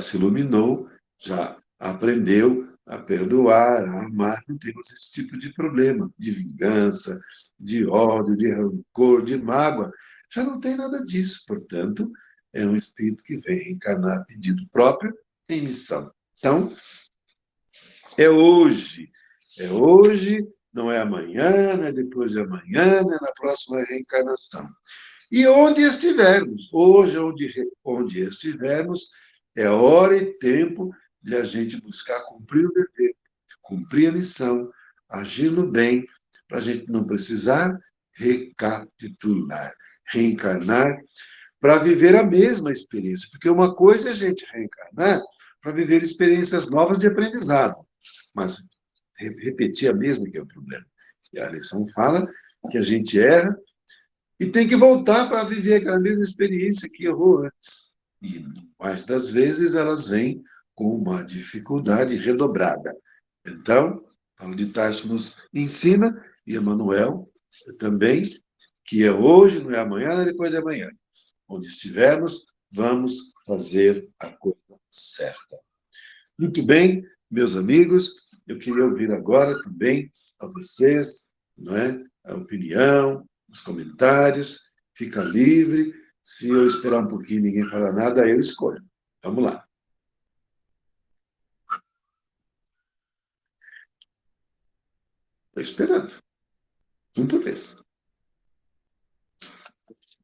se iluminou, já aprendeu a perdoar, a amar, não temos esse tipo de problema, de vingança, de ódio, de rancor, de mágoa. Já não tem nada disso, portanto, é um espírito que vem encarnar a pedido próprio em missão. Então, é hoje, não é amanhã, não é depois de amanhã, não é na próxima reencarnação. E onde estivermos, hoje, onde estivermos, é hora e tempo de a gente buscar cumprir o dever, cumprir a missão, agir no bem, para a gente não precisar recapitular, reencarnar, para viver a mesma experiência. Porque uma coisa é a gente reencarnar para viver experiências novas de aprendizado, mas repetir a mesma que é o problema. E a lição fala que a gente erra e tem que voltar para viver aquela mesma experiência que errou antes. E mais das vezes elas vêm com uma dificuldade redobrada. Então, Paulo de Tarso nos ensina, e Emmanuel também, que é hoje, não é amanhã, não é depois de amanhã. Onde estivermos, vamos fazer a coisa certa. Muito bem, meus amigos, eu queria ouvir agora também a vocês, não é? A opinião, os comentários, fica livre. Se eu esperar um pouquinho e ninguém falar nada, eu escolho. Vamos lá. Estou esperando. Um por vez.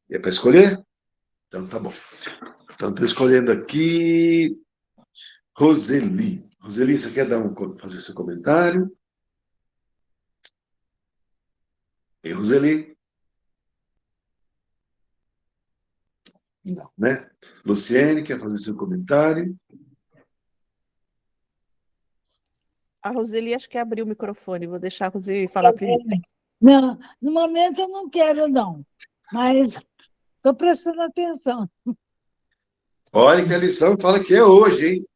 É para escolher? Então tá bom. Então estou escolhendo aqui Roseli. Roseli, você quer fazer seu comentário? E Roseli? Não, né? Luciene, quer fazer seu comentário? A Roseli acho que abriu o microfone, vou deixar a Roseli falar primeiro. Não, no momento eu não quero, não, mas estou prestando atenção. Olha que a lição fala que é hoje, hein?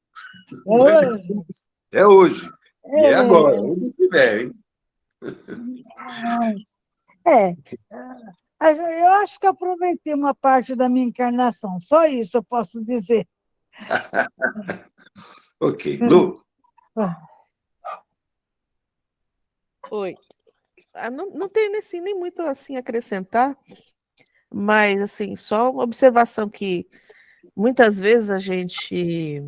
Não é depois, é hoje. E é agora, onde estiver, hein? É, eu acho que aproveitei uma parte da minha encarnação, só isso eu posso dizer. Ok. Lu? Oi. Não tem assim, nem muito assim a acrescentar, mas assim, só uma observação que muitas vezes a gente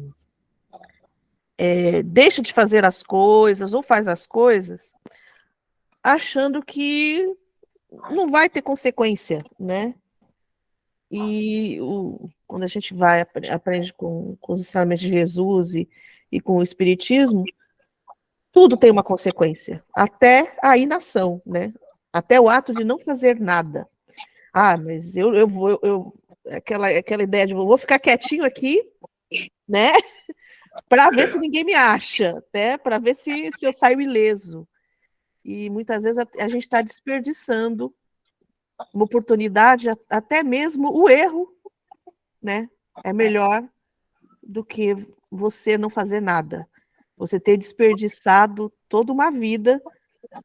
deixa de fazer as coisas ou faz as coisas achando que não vai ter consequência, né? E quando a gente aprende com os ensinamentos de Jesus e com o Espiritismo, tudo tem uma consequência, até a inação, né? Até o ato de não fazer nada. Ah, mas eu vou, aquela ideia de vou ficar quietinho aqui, né? Para ver se ninguém me acha, né? Para ver se eu saio ileso. E muitas vezes a gente está desperdiçando uma oportunidade, até mesmo o erro, né? É melhor do que você não fazer nada. Você ter desperdiçado toda uma vida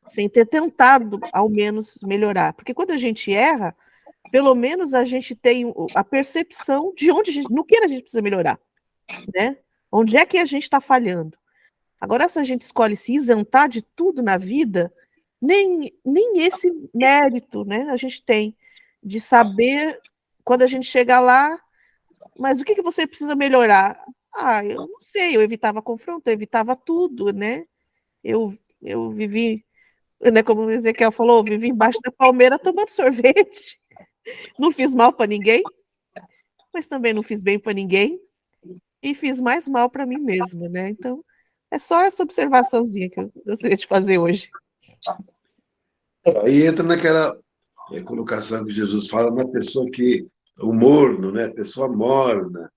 sem ter tentado, ao menos, melhorar. Porque quando a gente erra, pelo menos a gente tem a percepção de no que a gente precisa melhorar, né? Onde é que a gente está falhando? Agora, se a gente escolhe se isentar de tudo na vida, nem esse mérito, né, a gente tem de saber quando a gente chega lá, mas o que você precisa melhorar? Ah, eu não sei, eu evitava confronto, eu evitava tudo, né? Eu vivi, né, como o Ezequiel falou, vivi embaixo da palmeira tomando sorvete. Não fiz mal para ninguém, mas também não fiz bem para ninguém e fiz mais mal para mim mesma, né? Então, é só essa observaçãozinha que eu gostaria de fazer hoje. Aí entra naquela colocação que Jesus fala na pessoa o morno, né? A pessoa morna,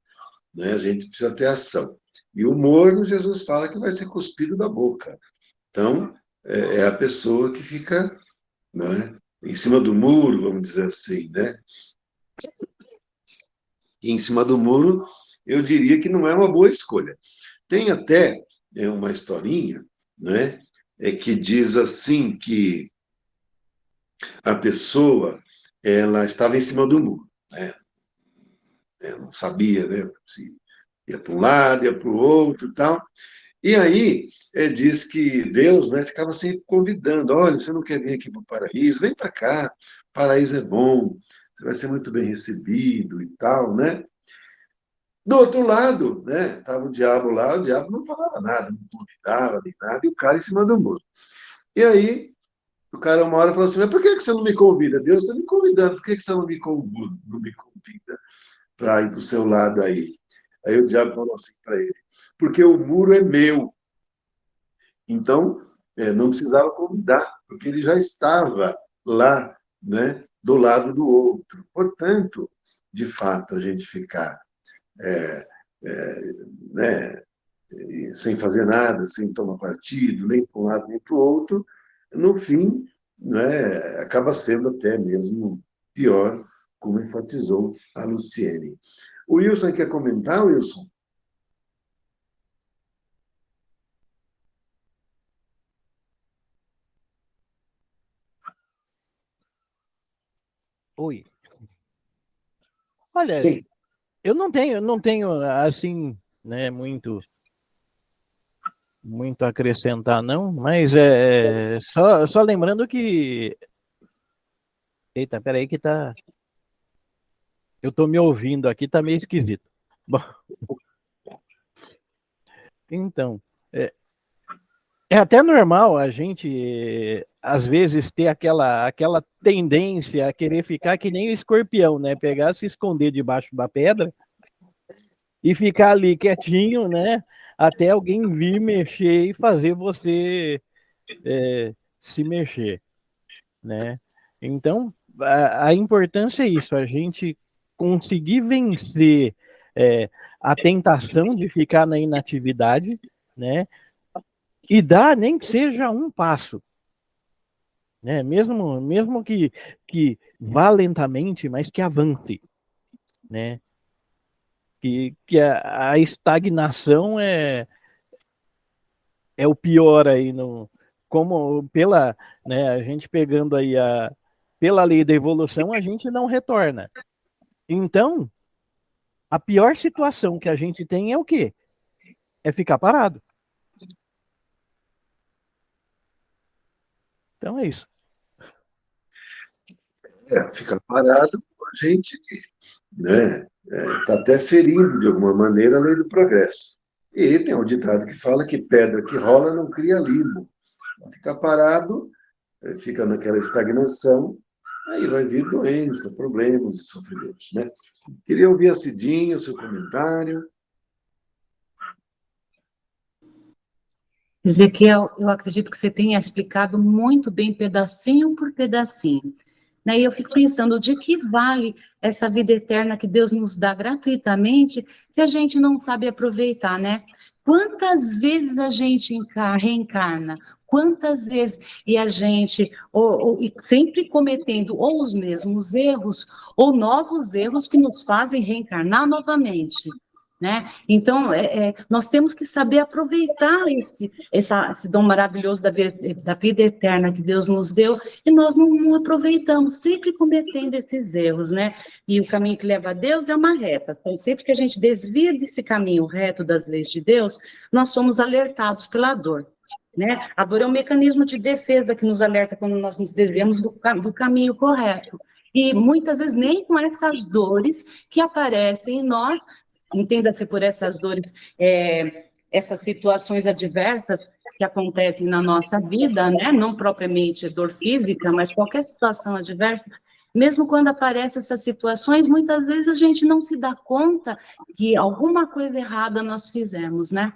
né? A gente precisa ter ação. E o morno, Jesus fala que vai ser cuspido da boca. Então, é a pessoa que fica, né, em cima do muro, vamos dizer assim, né? E em cima do muro, eu diria que não é uma boa escolha. Tem até uma historinha, né, que diz assim que a pessoa ela estava em cima do muro, né? Não sabia, né, se ia para um lado, ia para o outro e tal. E aí, diz que Deus, né, ficava sempre convidando, olha, você não quer vir aqui para o paraíso? Vem para cá, o paraíso é bom, você vai ser muito bem recebido e tal, né? Do outro lado, né, estava o diabo lá, o diabo não falava nada, não convidava nem nada, e o cara em cima do muro. E aí, o cara uma hora falou assim, mas por que você não me convida? Deus está me convidando, por que você não me convida para ir para o seu lado aí? Aí o diabo falou assim para ele, porque o muro é meu. Então, não precisava convidar, porque ele já estava lá, né, do lado do outro. Portanto, de fato, a gente ficar né, sem fazer nada, sem tomar partido, nem para um lado nem para o outro, no fim, né, acaba sendo até mesmo pior, como enfatizou a Luciene. O Wilson quer comentar, Wilson? Oi. Olha, Sim. eu não tenho assim, né, muito a acrescentar, não, mas só lembrando que. Eita, peraí que tá. Eu tô me ouvindo aqui, tá meio esquisito. Bom, então, é, é até normal a gente, às vezes, ter aquela tendência a querer ficar que nem o escorpião, né? Pegar, se esconder debaixo da pedra e ficar ali quietinho, né? Até alguém vir mexer e fazer você se mexer, né? Então, a importância é isso, a gente conseguir vencer é, a tentação de ficar na inatividade, né? E dar nem que seja um passo, né? Mesmo que vá lentamente, mas que avance, né? Que a estagnação é o pior aí no como pela, né, a gente pegando aí pela lei da evolução, a gente não retorna. Então, a pior situação que a gente tem é o quê? É ficar parado. Então é isso. Ficar parado, a gente, né, está até ferindo, de alguma maneira, a lei do progresso. E tem um ditado que fala que pedra que rola não cria limo. Ficar parado, fica naquela estagnação, aí vai vir doença, problemas e sofrimentos, né? Queria ouvir a Cidinha, o seu comentário. Ezequiel, eu acredito que você tenha explicado muito bem, pedacinho por pedacinho. Né? E eu fico pensando, de que vale essa vida eterna que Deus nos dá gratuitamente se a gente não sabe aproveitar, né? Quantas vezes a gente reencarna? Quantas vezes e a gente e sempre cometendo ou os mesmos erros ou novos erros que nos fazem reencarnar novamente, né? Então, nós temos que saber aproveitar esse dom maravilhoso da vida eterna que Deus nos deu, e nós não aproveitamos, sempre cometendo esses erros, né? E o caminho que leva a Deus é uma reta. Então, sempre que a gente desvia desse caminho reto das leis de Deus, nós somos alertados pela dor. Né? A dor é um mecanismo de defesa que nos alerta quando nós nos desviamos do caminho correto. E muitas vezes nem com essas dores que aparecem em nós, entenda-se por essas dores, essas situações adversas que acontecem na nossa vida, né? Não propriamente dor física, mas qualquer situação adversa, mesmo quando aparecem essas situações, muitas vezes a gente não se dá conta que alguma coisa errada nós fizemos, né?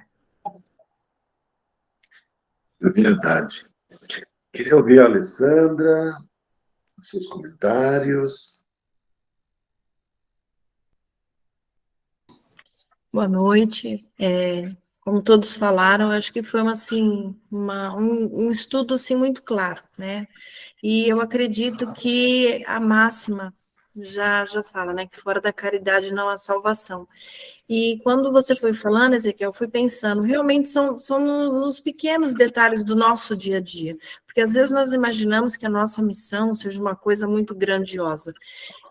É verdade. Queria ouvir a Alessandra, os seus comentários. Boa noite. Como todos falaram, acho que foi um estudo assim, muito claro, né? E eu acredito que a máxima já fala, né? Que fora da caridade não há salvação. E quando você foi falando, Ezequiel, eu fui pensando, realmente são nos pequenos detalhes do nosso dia a dia. Porque às vezes nós imaginamos que a nossa missão seja uma coisa muito grandiosa.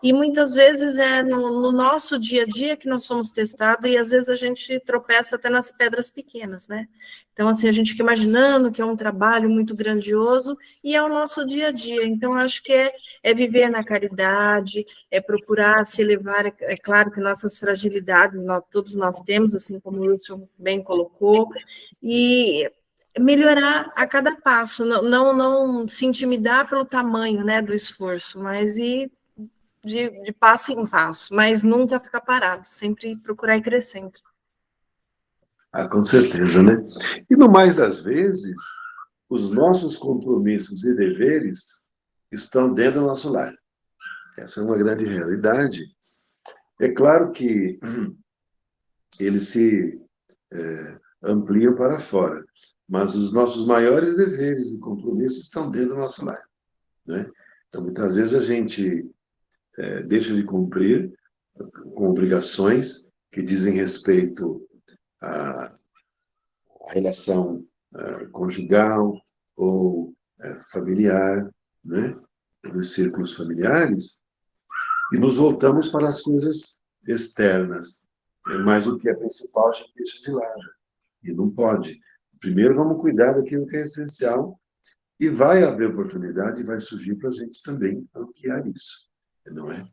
E muitas vezes é no nosso dia a dia que nós somos testados, e às vezes a gente tropeça até nas pedras pequenas, né? Então, assim, a gente fica imaginando que é um trabalho muito grandioso, e é o nosso dia a dia. Então, acho que é viver na caridade, é procurar se elevar. É claro que nossas fragilidades, todos nós temos, assim como o Wilson bem colocou, e melhorar a cada passo, não se intimidar pelo tamanho, né, do esforço, mas ir de passo em passo, mas nunca ficar parado, sempre procurar ir crescendo. Ah, com certeza, né? E no mais das vezes, os nossos compromissos e deveres estão dentro do nosso lar. Essa é uma grande realidade. É claro que eles se ampliam para fora, mas os nossos maiores deveres e compromissos estão dentro do nosso lar, né? Então, muitas vezes a gente deixa de cumprir com obrigações que dizem respeito à relação conjugal ou familiar, né? Nos círculos familiares, e nos voltamos para as coisas externas. Mas o que é principal a gente deixa de lado. E não pode. Primeiro vamos cuidar daquilo que é essencial, e vai haver oportunidade, vai surgir para a gente também ampliar isso, não é?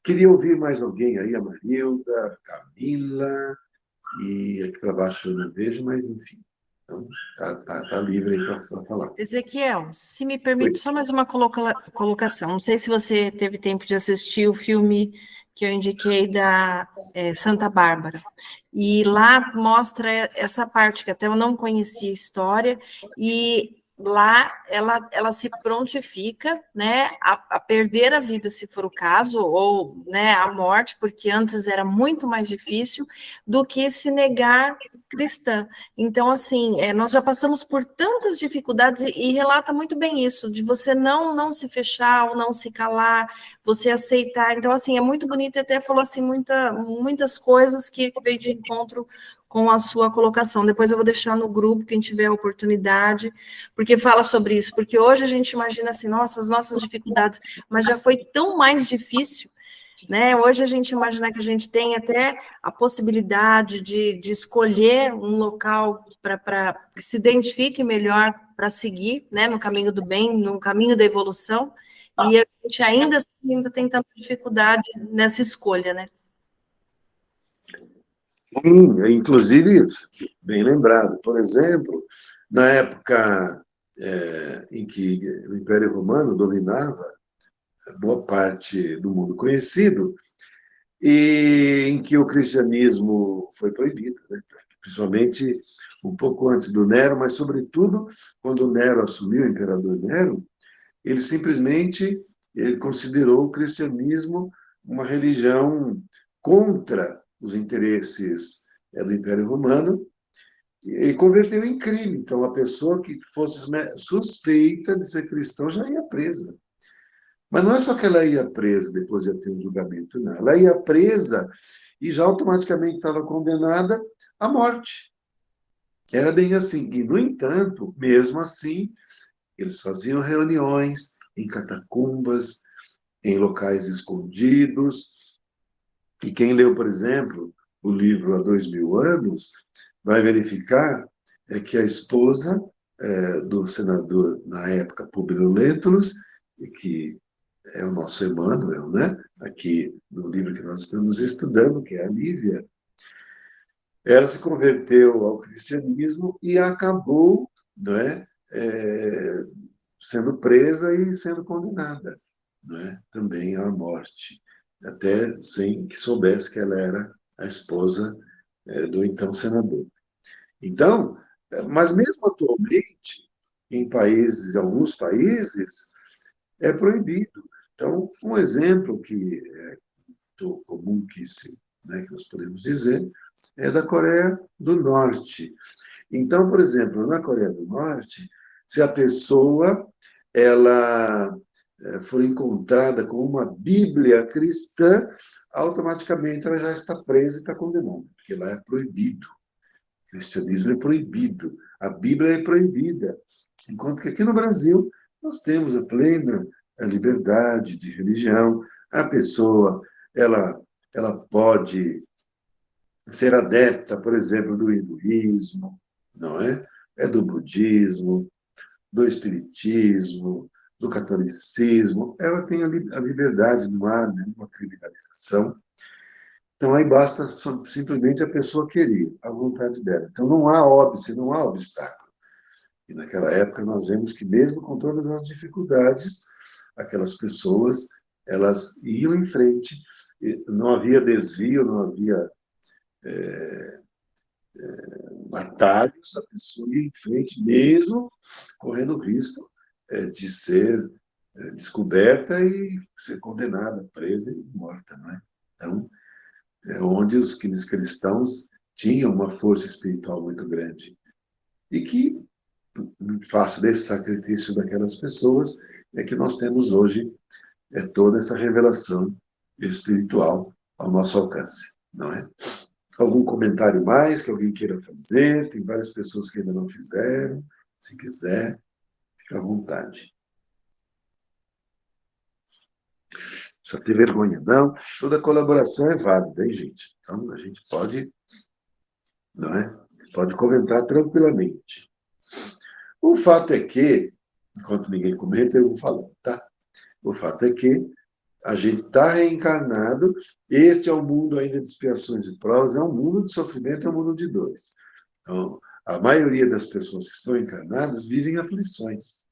Queria ouvir mais alguém aí, a Marilda, a Camila, e aqui para baixo eu não vejo, mas enfim. Então, tá livre aí para falar. Ezequiel, se me permite Oi. só mais uma colocação. Não sei se você teve tempo de assistir o filme que eu indiquei da Santa Bárbara. E lá mostra essa parte que até eu não conhecia a história, e lá ela se prontifica, né, a perder a vida, se for o caso, ou, né, a morte, porque antes era muito mais difícil do que se negar cristã. Então, assim, nós já passamos por tantas dificuldades, e relata muito bem isso, de você não se fechar, ou não se calar, você aceitar. Então, assim, é muito bonito, e até falou, assim, muitas coisas que veio de encontro com a sua colocação. Depois eu vou deixar no grupo, quem tiver a oportunidade, porque fala sobre isso, porque hoje a gente imagina assim, nossa, as nossas dificuldades, mas já foi tão mais difícil, né? Hoje a gente imagina que a gente tem até a possibilidade de escolher um local para que se identifique melhor para seguir, né, no caminho do bem, no caminho da evolução, e a gente ainda tem tanta dificuldade nessa escolha, né? Sim, inclusive, bem lembrado, por exemplo, na época em que o Império Romano dominava boa parte do mundo conhecido, e em que o cristianismo foi proibido, né? Principalmente um pouco antes do Nero, mas sobretudo quando o Nero assumiu, o imperador Nero, ele simplesmente considerou o cristianismo uma religião contra os interesses do Império Romano, e converteu em crime. Então, a pessoa que fosse suspeita de ser cristão já ia presa. Mas não é só que ela ia presa depois de ter um julgamento, não. Ela ia presa e já automaticamente estava condenada à morte. Era bem assim. E, no entanto, mesmo assim, eles faziam reuniões em catacumbas, em locais escondidos. E quem leu, por exemplo, o livro Há 2000 anos, vai verificar que a esposa do senador, na época, Públio Lentulus, que é o nosso Emmanuel, né? Aqui no livro que nós estamos estudando, que é a Lívia, ela se converteu ao cristianismo e acabou, né, sendo presa e sendo condenada, né, também à morte, até sem que soubesse que ela era a esposa do então senador. Então, mas mesmo atualmente, em alguns países, é proibido. Então, um exemplo que é muito comum que nós podemos dizer é da Coreia do Norte. Então, por exemplo, na Coreia do Norte, se a pessoa ela for encontrada com uma Bíblia cristã, automaticamente ela já está presa e está condenada, porque lá é proibido. O cristianismo é proibido, a Bíblia é proibida. Enquanto que aqui no Brasil, nós temos a plena liberdade de religião, a pessoa, ela pode ser adepta, por exemplo, do hinduísmo, não é? É do budismo, do espiritismo, do catolicismo, ela tem a liberdade, não há nenhuma criminalização. Então, aí basta simplesmente a pessoa querer, a vontade dela. Então, não há óbice, não há obstáculo. E naquela época nós vemos que mesmo com todas as dificuldades, aquelas pessoas, elas iam em frente, não havia desvio, não havia atalhos, a pessoa ia em frente mesmo correndo o risco de ser descoberta e ser condenada, presa e morta, não é? Então, é onde os cristãos tinham uma força espiritual muito grande e que face desse sacrifício daquelas pessoas, é que nós temos hoje toda essa revelação espiritual ao nosso alcance, não é? Algum comentário mais que alguém queira fazer? Tem várias pessoas que ainda não fizeram. Se quiser, fica à vontade. Não precisa ter vergonha, não. Toda colaboração é válida, hein, gente? Então, a gente pode, não é? Pode comentar tranquilamente. O fato é que, enquanto ninguém comenta, eu vou falando, tá? O fato é que a gente está reencarnado, este é um mundo ainda de expiações e provas, é um mundo de sofrimento, é um mundo de dores. Então, a maioria das pessoas que estão encarnadas vivem aflições.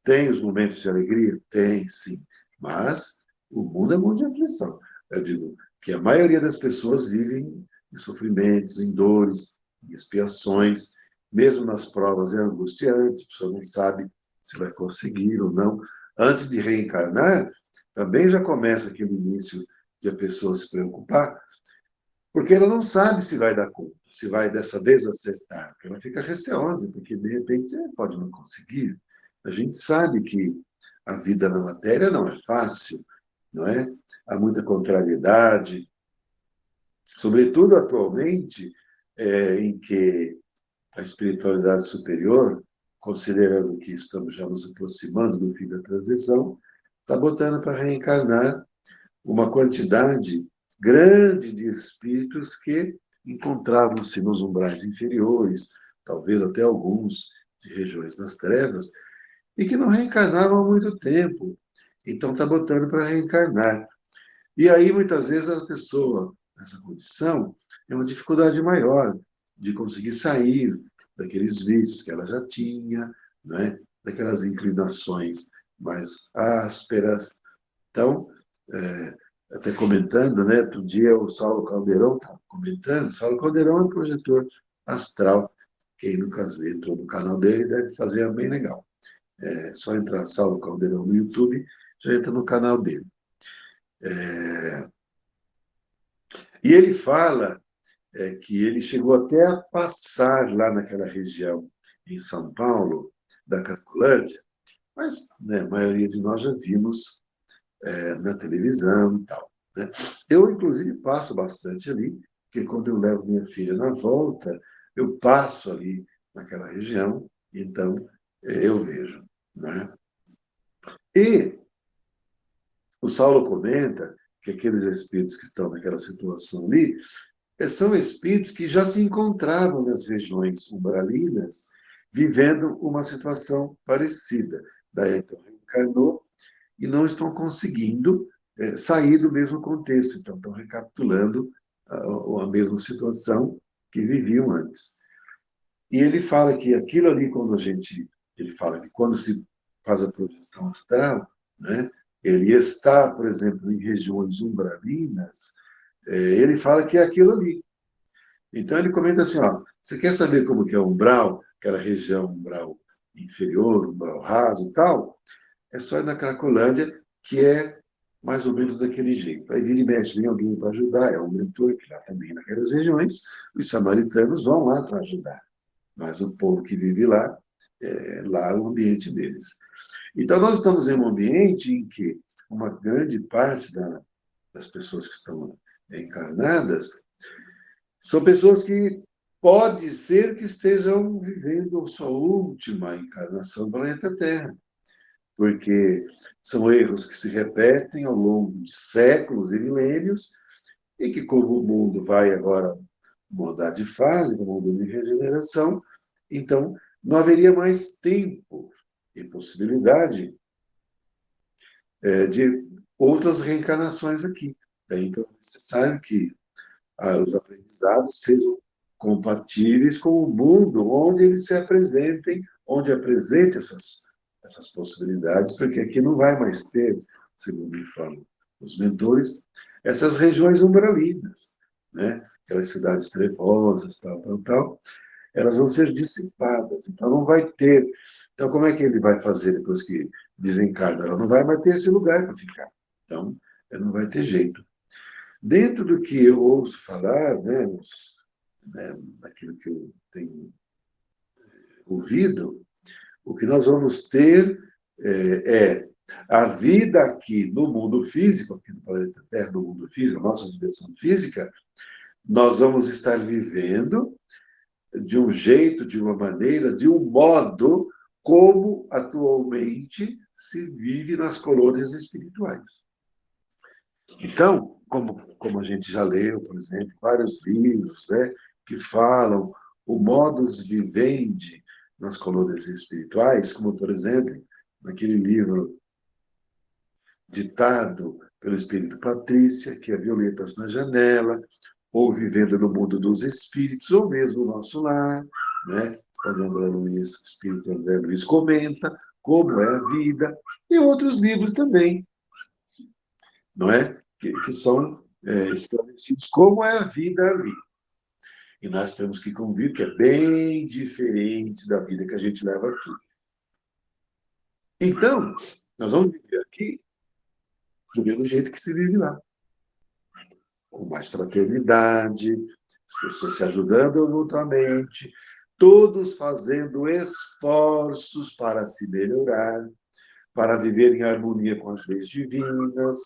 Tem os momentos de alegria? Tem, sim. Mas o mundo é um mundo de aflição. Eu digo que a maioria das pessoas vivem em sofrimentos, em dores, em expiações. Mesmo nas provas é angustiante, a pessoa não sabe se vai conseguir ou não. Antes de reencarnar, também já começa aquele início de a pessoa se preocupar, porque ela não sabe se vai dar conta, se vai dessa vez acertar, porque ela fica receosa, porque de repente pode não conseguir. A gente sabe que a vida na matéria não é fácil, não é? Há muita contrariedade, sobretudo atualmente, em que a espiritualidade superior, considerando que estamos já nos aproximando do fim da transição, está botando para reencarnar uma quantidade grande de espíritos que encontravam-se nos umbrais inferiores, talvez até alguns de regiões das trevas, e que não reencarnavam há muito tempo. Então está botando para reencarnar. E aí, muitas vezes, a pessoa, nessa condição, tem uma dificuldade maior de conseguir sair daqueles vícios que ela já tinha, né? Daquelas inclinações mais ásperas. Então, até comentando, né? Outro dia o Saulo Caldeirão estava comentando. Saulo Caldeirão é um projetor astral. Quem nunca entrou no canal dele deve fazer bem legal. É só entrar Saulo Caldeirão no YouTube, já entra no canal dele. E ele fala que ele chegou até a passar lá naquela região em São Paulo, da Cracolândia, mas né, a maioria de nós já vimos na televisão e tal. Né? Eu, inclusive, passo bastante ali, porque quando eu levo minha filha na volta, eu passo ali naquela região, então eu vejo. Né? E o Saulo comenta que aqueles espíritos que estão naquela situação ali são espíritos que já se encontravam nas regiões umbralinas, vivendo uma situação parecida. Daí então reencarnou e não estão conseguindo sair do mesmo contexto. Então estão recapitulando a mesma situação que viviam antes. E ele fala que aquilo ali, ele fala que quando se faz a projeção astral, né, ele está, por exemplo, em regiões umbralinas, ele fala que é aquilo ali. Então ele comenta assim, ó, você quer saber como que é o umbral, aquela região umbral inferior, umbral raso e tal? É só ir na Cracolândia, que é mais ou menos daquele jeito. Aí vira e mexe, vem alguém para ajudar, é um mentor que lá também naquelas regiões, os samaritanos vão lá para ajudar. Mas o povo que vive lá, lá é o ambiente deles. Então nós estamos em um ambiente em que uma grande parte das pessoas que estão encarnadas são pessoas que pode ser que estejam vivendo sua última encarnação no planeta Terra, porque são erros que se repetem ao longo de séculos e milênios, e que, como o mundo vai agora mudar de fase, no mundo de regeneração, então não haveria mais tempo e possibilidade de outras reencarnações aqui. Então, é necessário que os aprendizados sejam compatíveis com o mundo onde eles se apresentem, onde apresente essas possibilidades, porque aqui não vai mais ter, segundo informam os mentores, essas regiões umbralinas, né? Aquelas cidades trevosas, tal, elas vão ser dissipadas, então não vai ter. Então, como é que ele vai fazer depois que desencarna? Ela não vai mais ter esse lugar para ficar. Então, não vai ter jeito. Dentro do que eu ouço falar, daquilo que eu tenho ouvido, o que nós vamos ter é a vida aqui no mundo físico, aqui no planeta Terra, no mundo físico, a nossa dimensão física, nós vamos estar vivendo de um jeito, de uma maneira, de um modo como atualmente se vive nas colônias espirituais. Então, como a gente já leu, por exemplo, vários livros, né, que falam o modus vivendi nas colônias espirituais, como, por exemplo, naquele livro ditado pelo Espírito Patrícia, que é Violetas na Janela, ou Vivendo no Mundo dos Espíritos, ou mesmo o Nosso Lar, né? Onde o Espírito André Luiz comenta como é a vida, e outros livros também, não é? Que são esclarecidos como é a vida ali. E nós temos que convir que é bem diferente da vida que a gente leva aqui. Então, nós vamos viver aqui do mesmo jeito que se vive lá. Com mais fraternidade, as pessoas se ajudando mutuamente, todos fazendo esforços para se melhorar, para viver em harmonia com as leis divinas,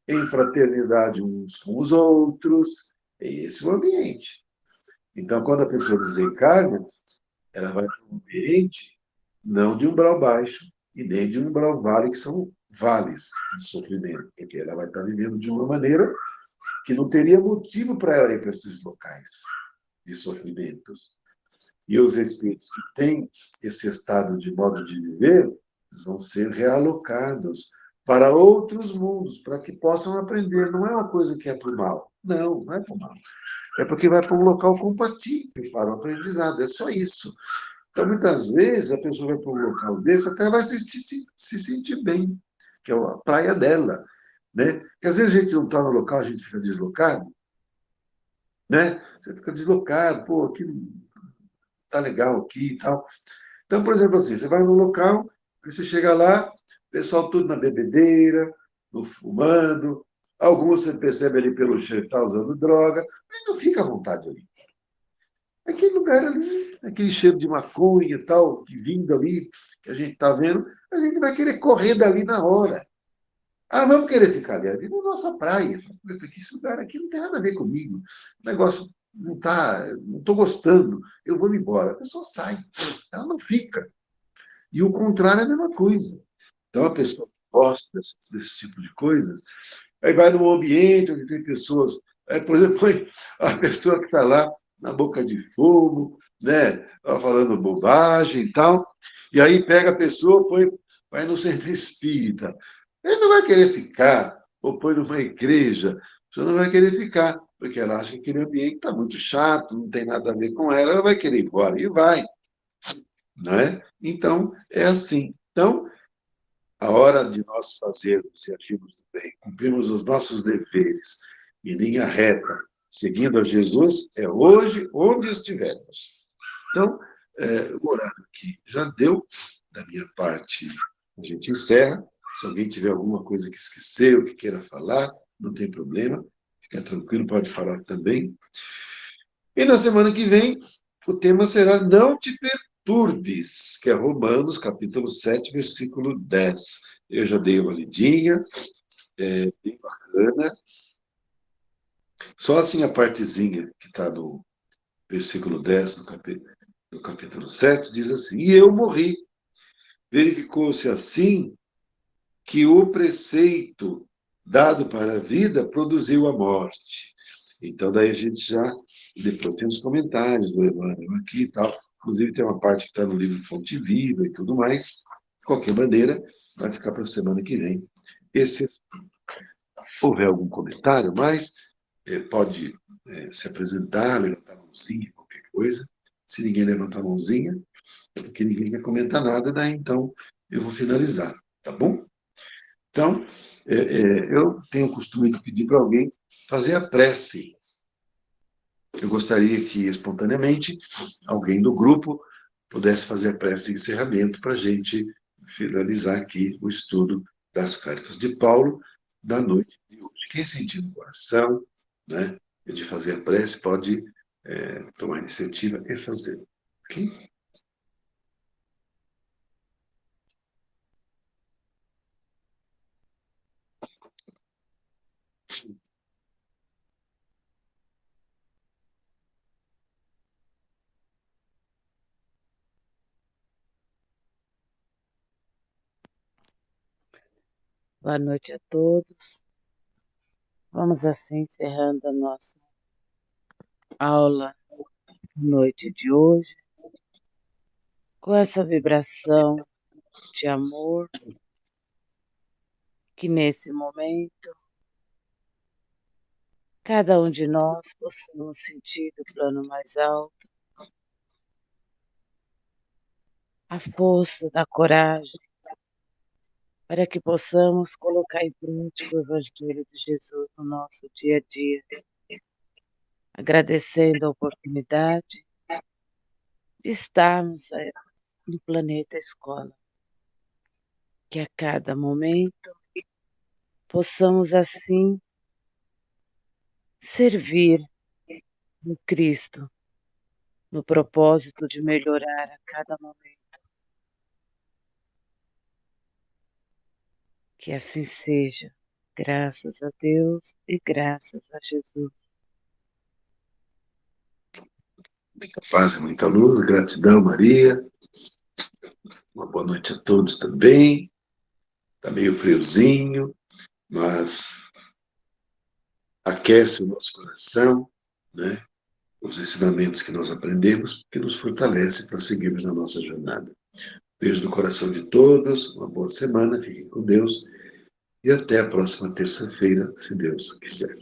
em fraternidade uns com os outros. É esse o ambiente. Então, quando a pessoa desencarna, ela vai para um ambiente não de umbral baixo e nem de umbral vale, que são vales de sofrimento, porque ela vai estar vivendo de uma maneira que não teria motivo para ela ir para esses locais de sofrimentos. E os espíritos que têm esse estado de modo de viver, vão ser realocados para outros mundos, para que possam aprender. Não é uma coisa que é para o mal. Não é para o mal. É porque vai para um local compatível para o aprendizado. É só isso. Então, muitas vezes, a pessoa vai para um local desse, até vai se sentir bem, que é a praia dela. Né? Porque às vezes a gente não está no local, a gente fica deslocado. Né? Você fica deslocado, pô, aqui tá legal aqui e tal. Então, por exemplo, assim, você vai no local, você chega lá, o pessoal tudo na bebedeira, fumando, alguns você percebe ali pelo cheiro que está usando droga, mas não fica à vontade ali. Aquele lugar ali, aquele cheiro de maconha e tal, que vindo ali, que a gente está vendo, a gente vai querer correr dali na hora. Ah, vamos querer ficar ali na nossa praia. Esse lugar aqui não tem nada a ver comigo. O negócio não estou gostando, eu vou embora. A pessoa sai, ela não fica. E o contrário é a mesma coisa. Então, a pessoa que gosta desse tipo de coisas, aí vai num ambiente onde tem pessoas, por exemplo, foi a pessoa que está lá na boca de fogo, né, falando bobagem e tal, e aí pega a pessoa, vai no centro espírita. Ele não vai querer ficar, ou põe numa igreja, você não vai querer ficar, porque ela acha que aquele ambiente está muito chato, não tem nada a ver com ela vai querer ir embora, e vai. Não é? Então, é assim. Então, a hora de nós fazermos e agirmos bem, cumprirmos os nossos deveres em linha reta, seguindo a Jesus, é hoje, onde estivermos. Então, o horário aqui já deu, da minha parte, a gente encerra. Se alguém tiver alguma coisa que esqueceu, que queira falar, não tem problema, fica tranquilo, pode falar também. E na semana que vem, o tema será Não te perturbes, que é Romanos, capítulo 7, versículo 10. Eu já dei uma lidinha, bem bacana. Só assim a partezinha que está versículo 10 do capítulo 7, diz assim: E eu morri. Verificou-se assim que o preceito dado para a vida produziu a morte. Então, daí a gente já, depois tem os comentários do Emmanuel aqui e tal. Inclusive, tem uma parte que está no livro Fonte Viva e tudo mais. De qualquer maneira, vai ficar para a semana que vem. Se houver algum comentário, mas pode se apresentar, levantar a mãozinha, qualquer coisa. Se ninguém levantar a mãozinha, é porque ninguém quer comentar nada, daí então eu vou finalizar, tá bom? Então, eu tenho o costume de pedir para alguém fazer a prece. Eu gostaria que, espontaneamente, alguém do grupo pudesse fazer a prece de encerramento para a gente finalizar aqui o estudo das cartas de Paulo da noite de hoje. Quem sentir no coração, né, de fazer a prece, pode tomar a iniciativa e fazer. Ok? Boa noite a todos. Vamos assim encerrando a nossa aula noite de hoje com essa vibração de amor que nesse momento cada um de nós possamos sentir do plano mais alto a força da coragem para que possamos colocar em prática o Evangelho de Jesus no nosso dia a dia, agradecendo a oportunidade de estarmos no planeta escola, que a cada momento possamos assim servir no Cristo, no propósito de melhorar a cada momento. Que assim seja, graças a Deus e graças a Jesus. Muita paz e muita luz, gratidão, Maria. Uma boa noite a todos também. Está meio friozinho, mas aquece o nosso coração, né? Os ensinamentos que nós aprendemos, que nos fortalece para seguirmos na nossa jornada. Beijo no coração de todos, uma boa semana, fiquem com Deus e até a próxima terça-feira, se Deus quiser.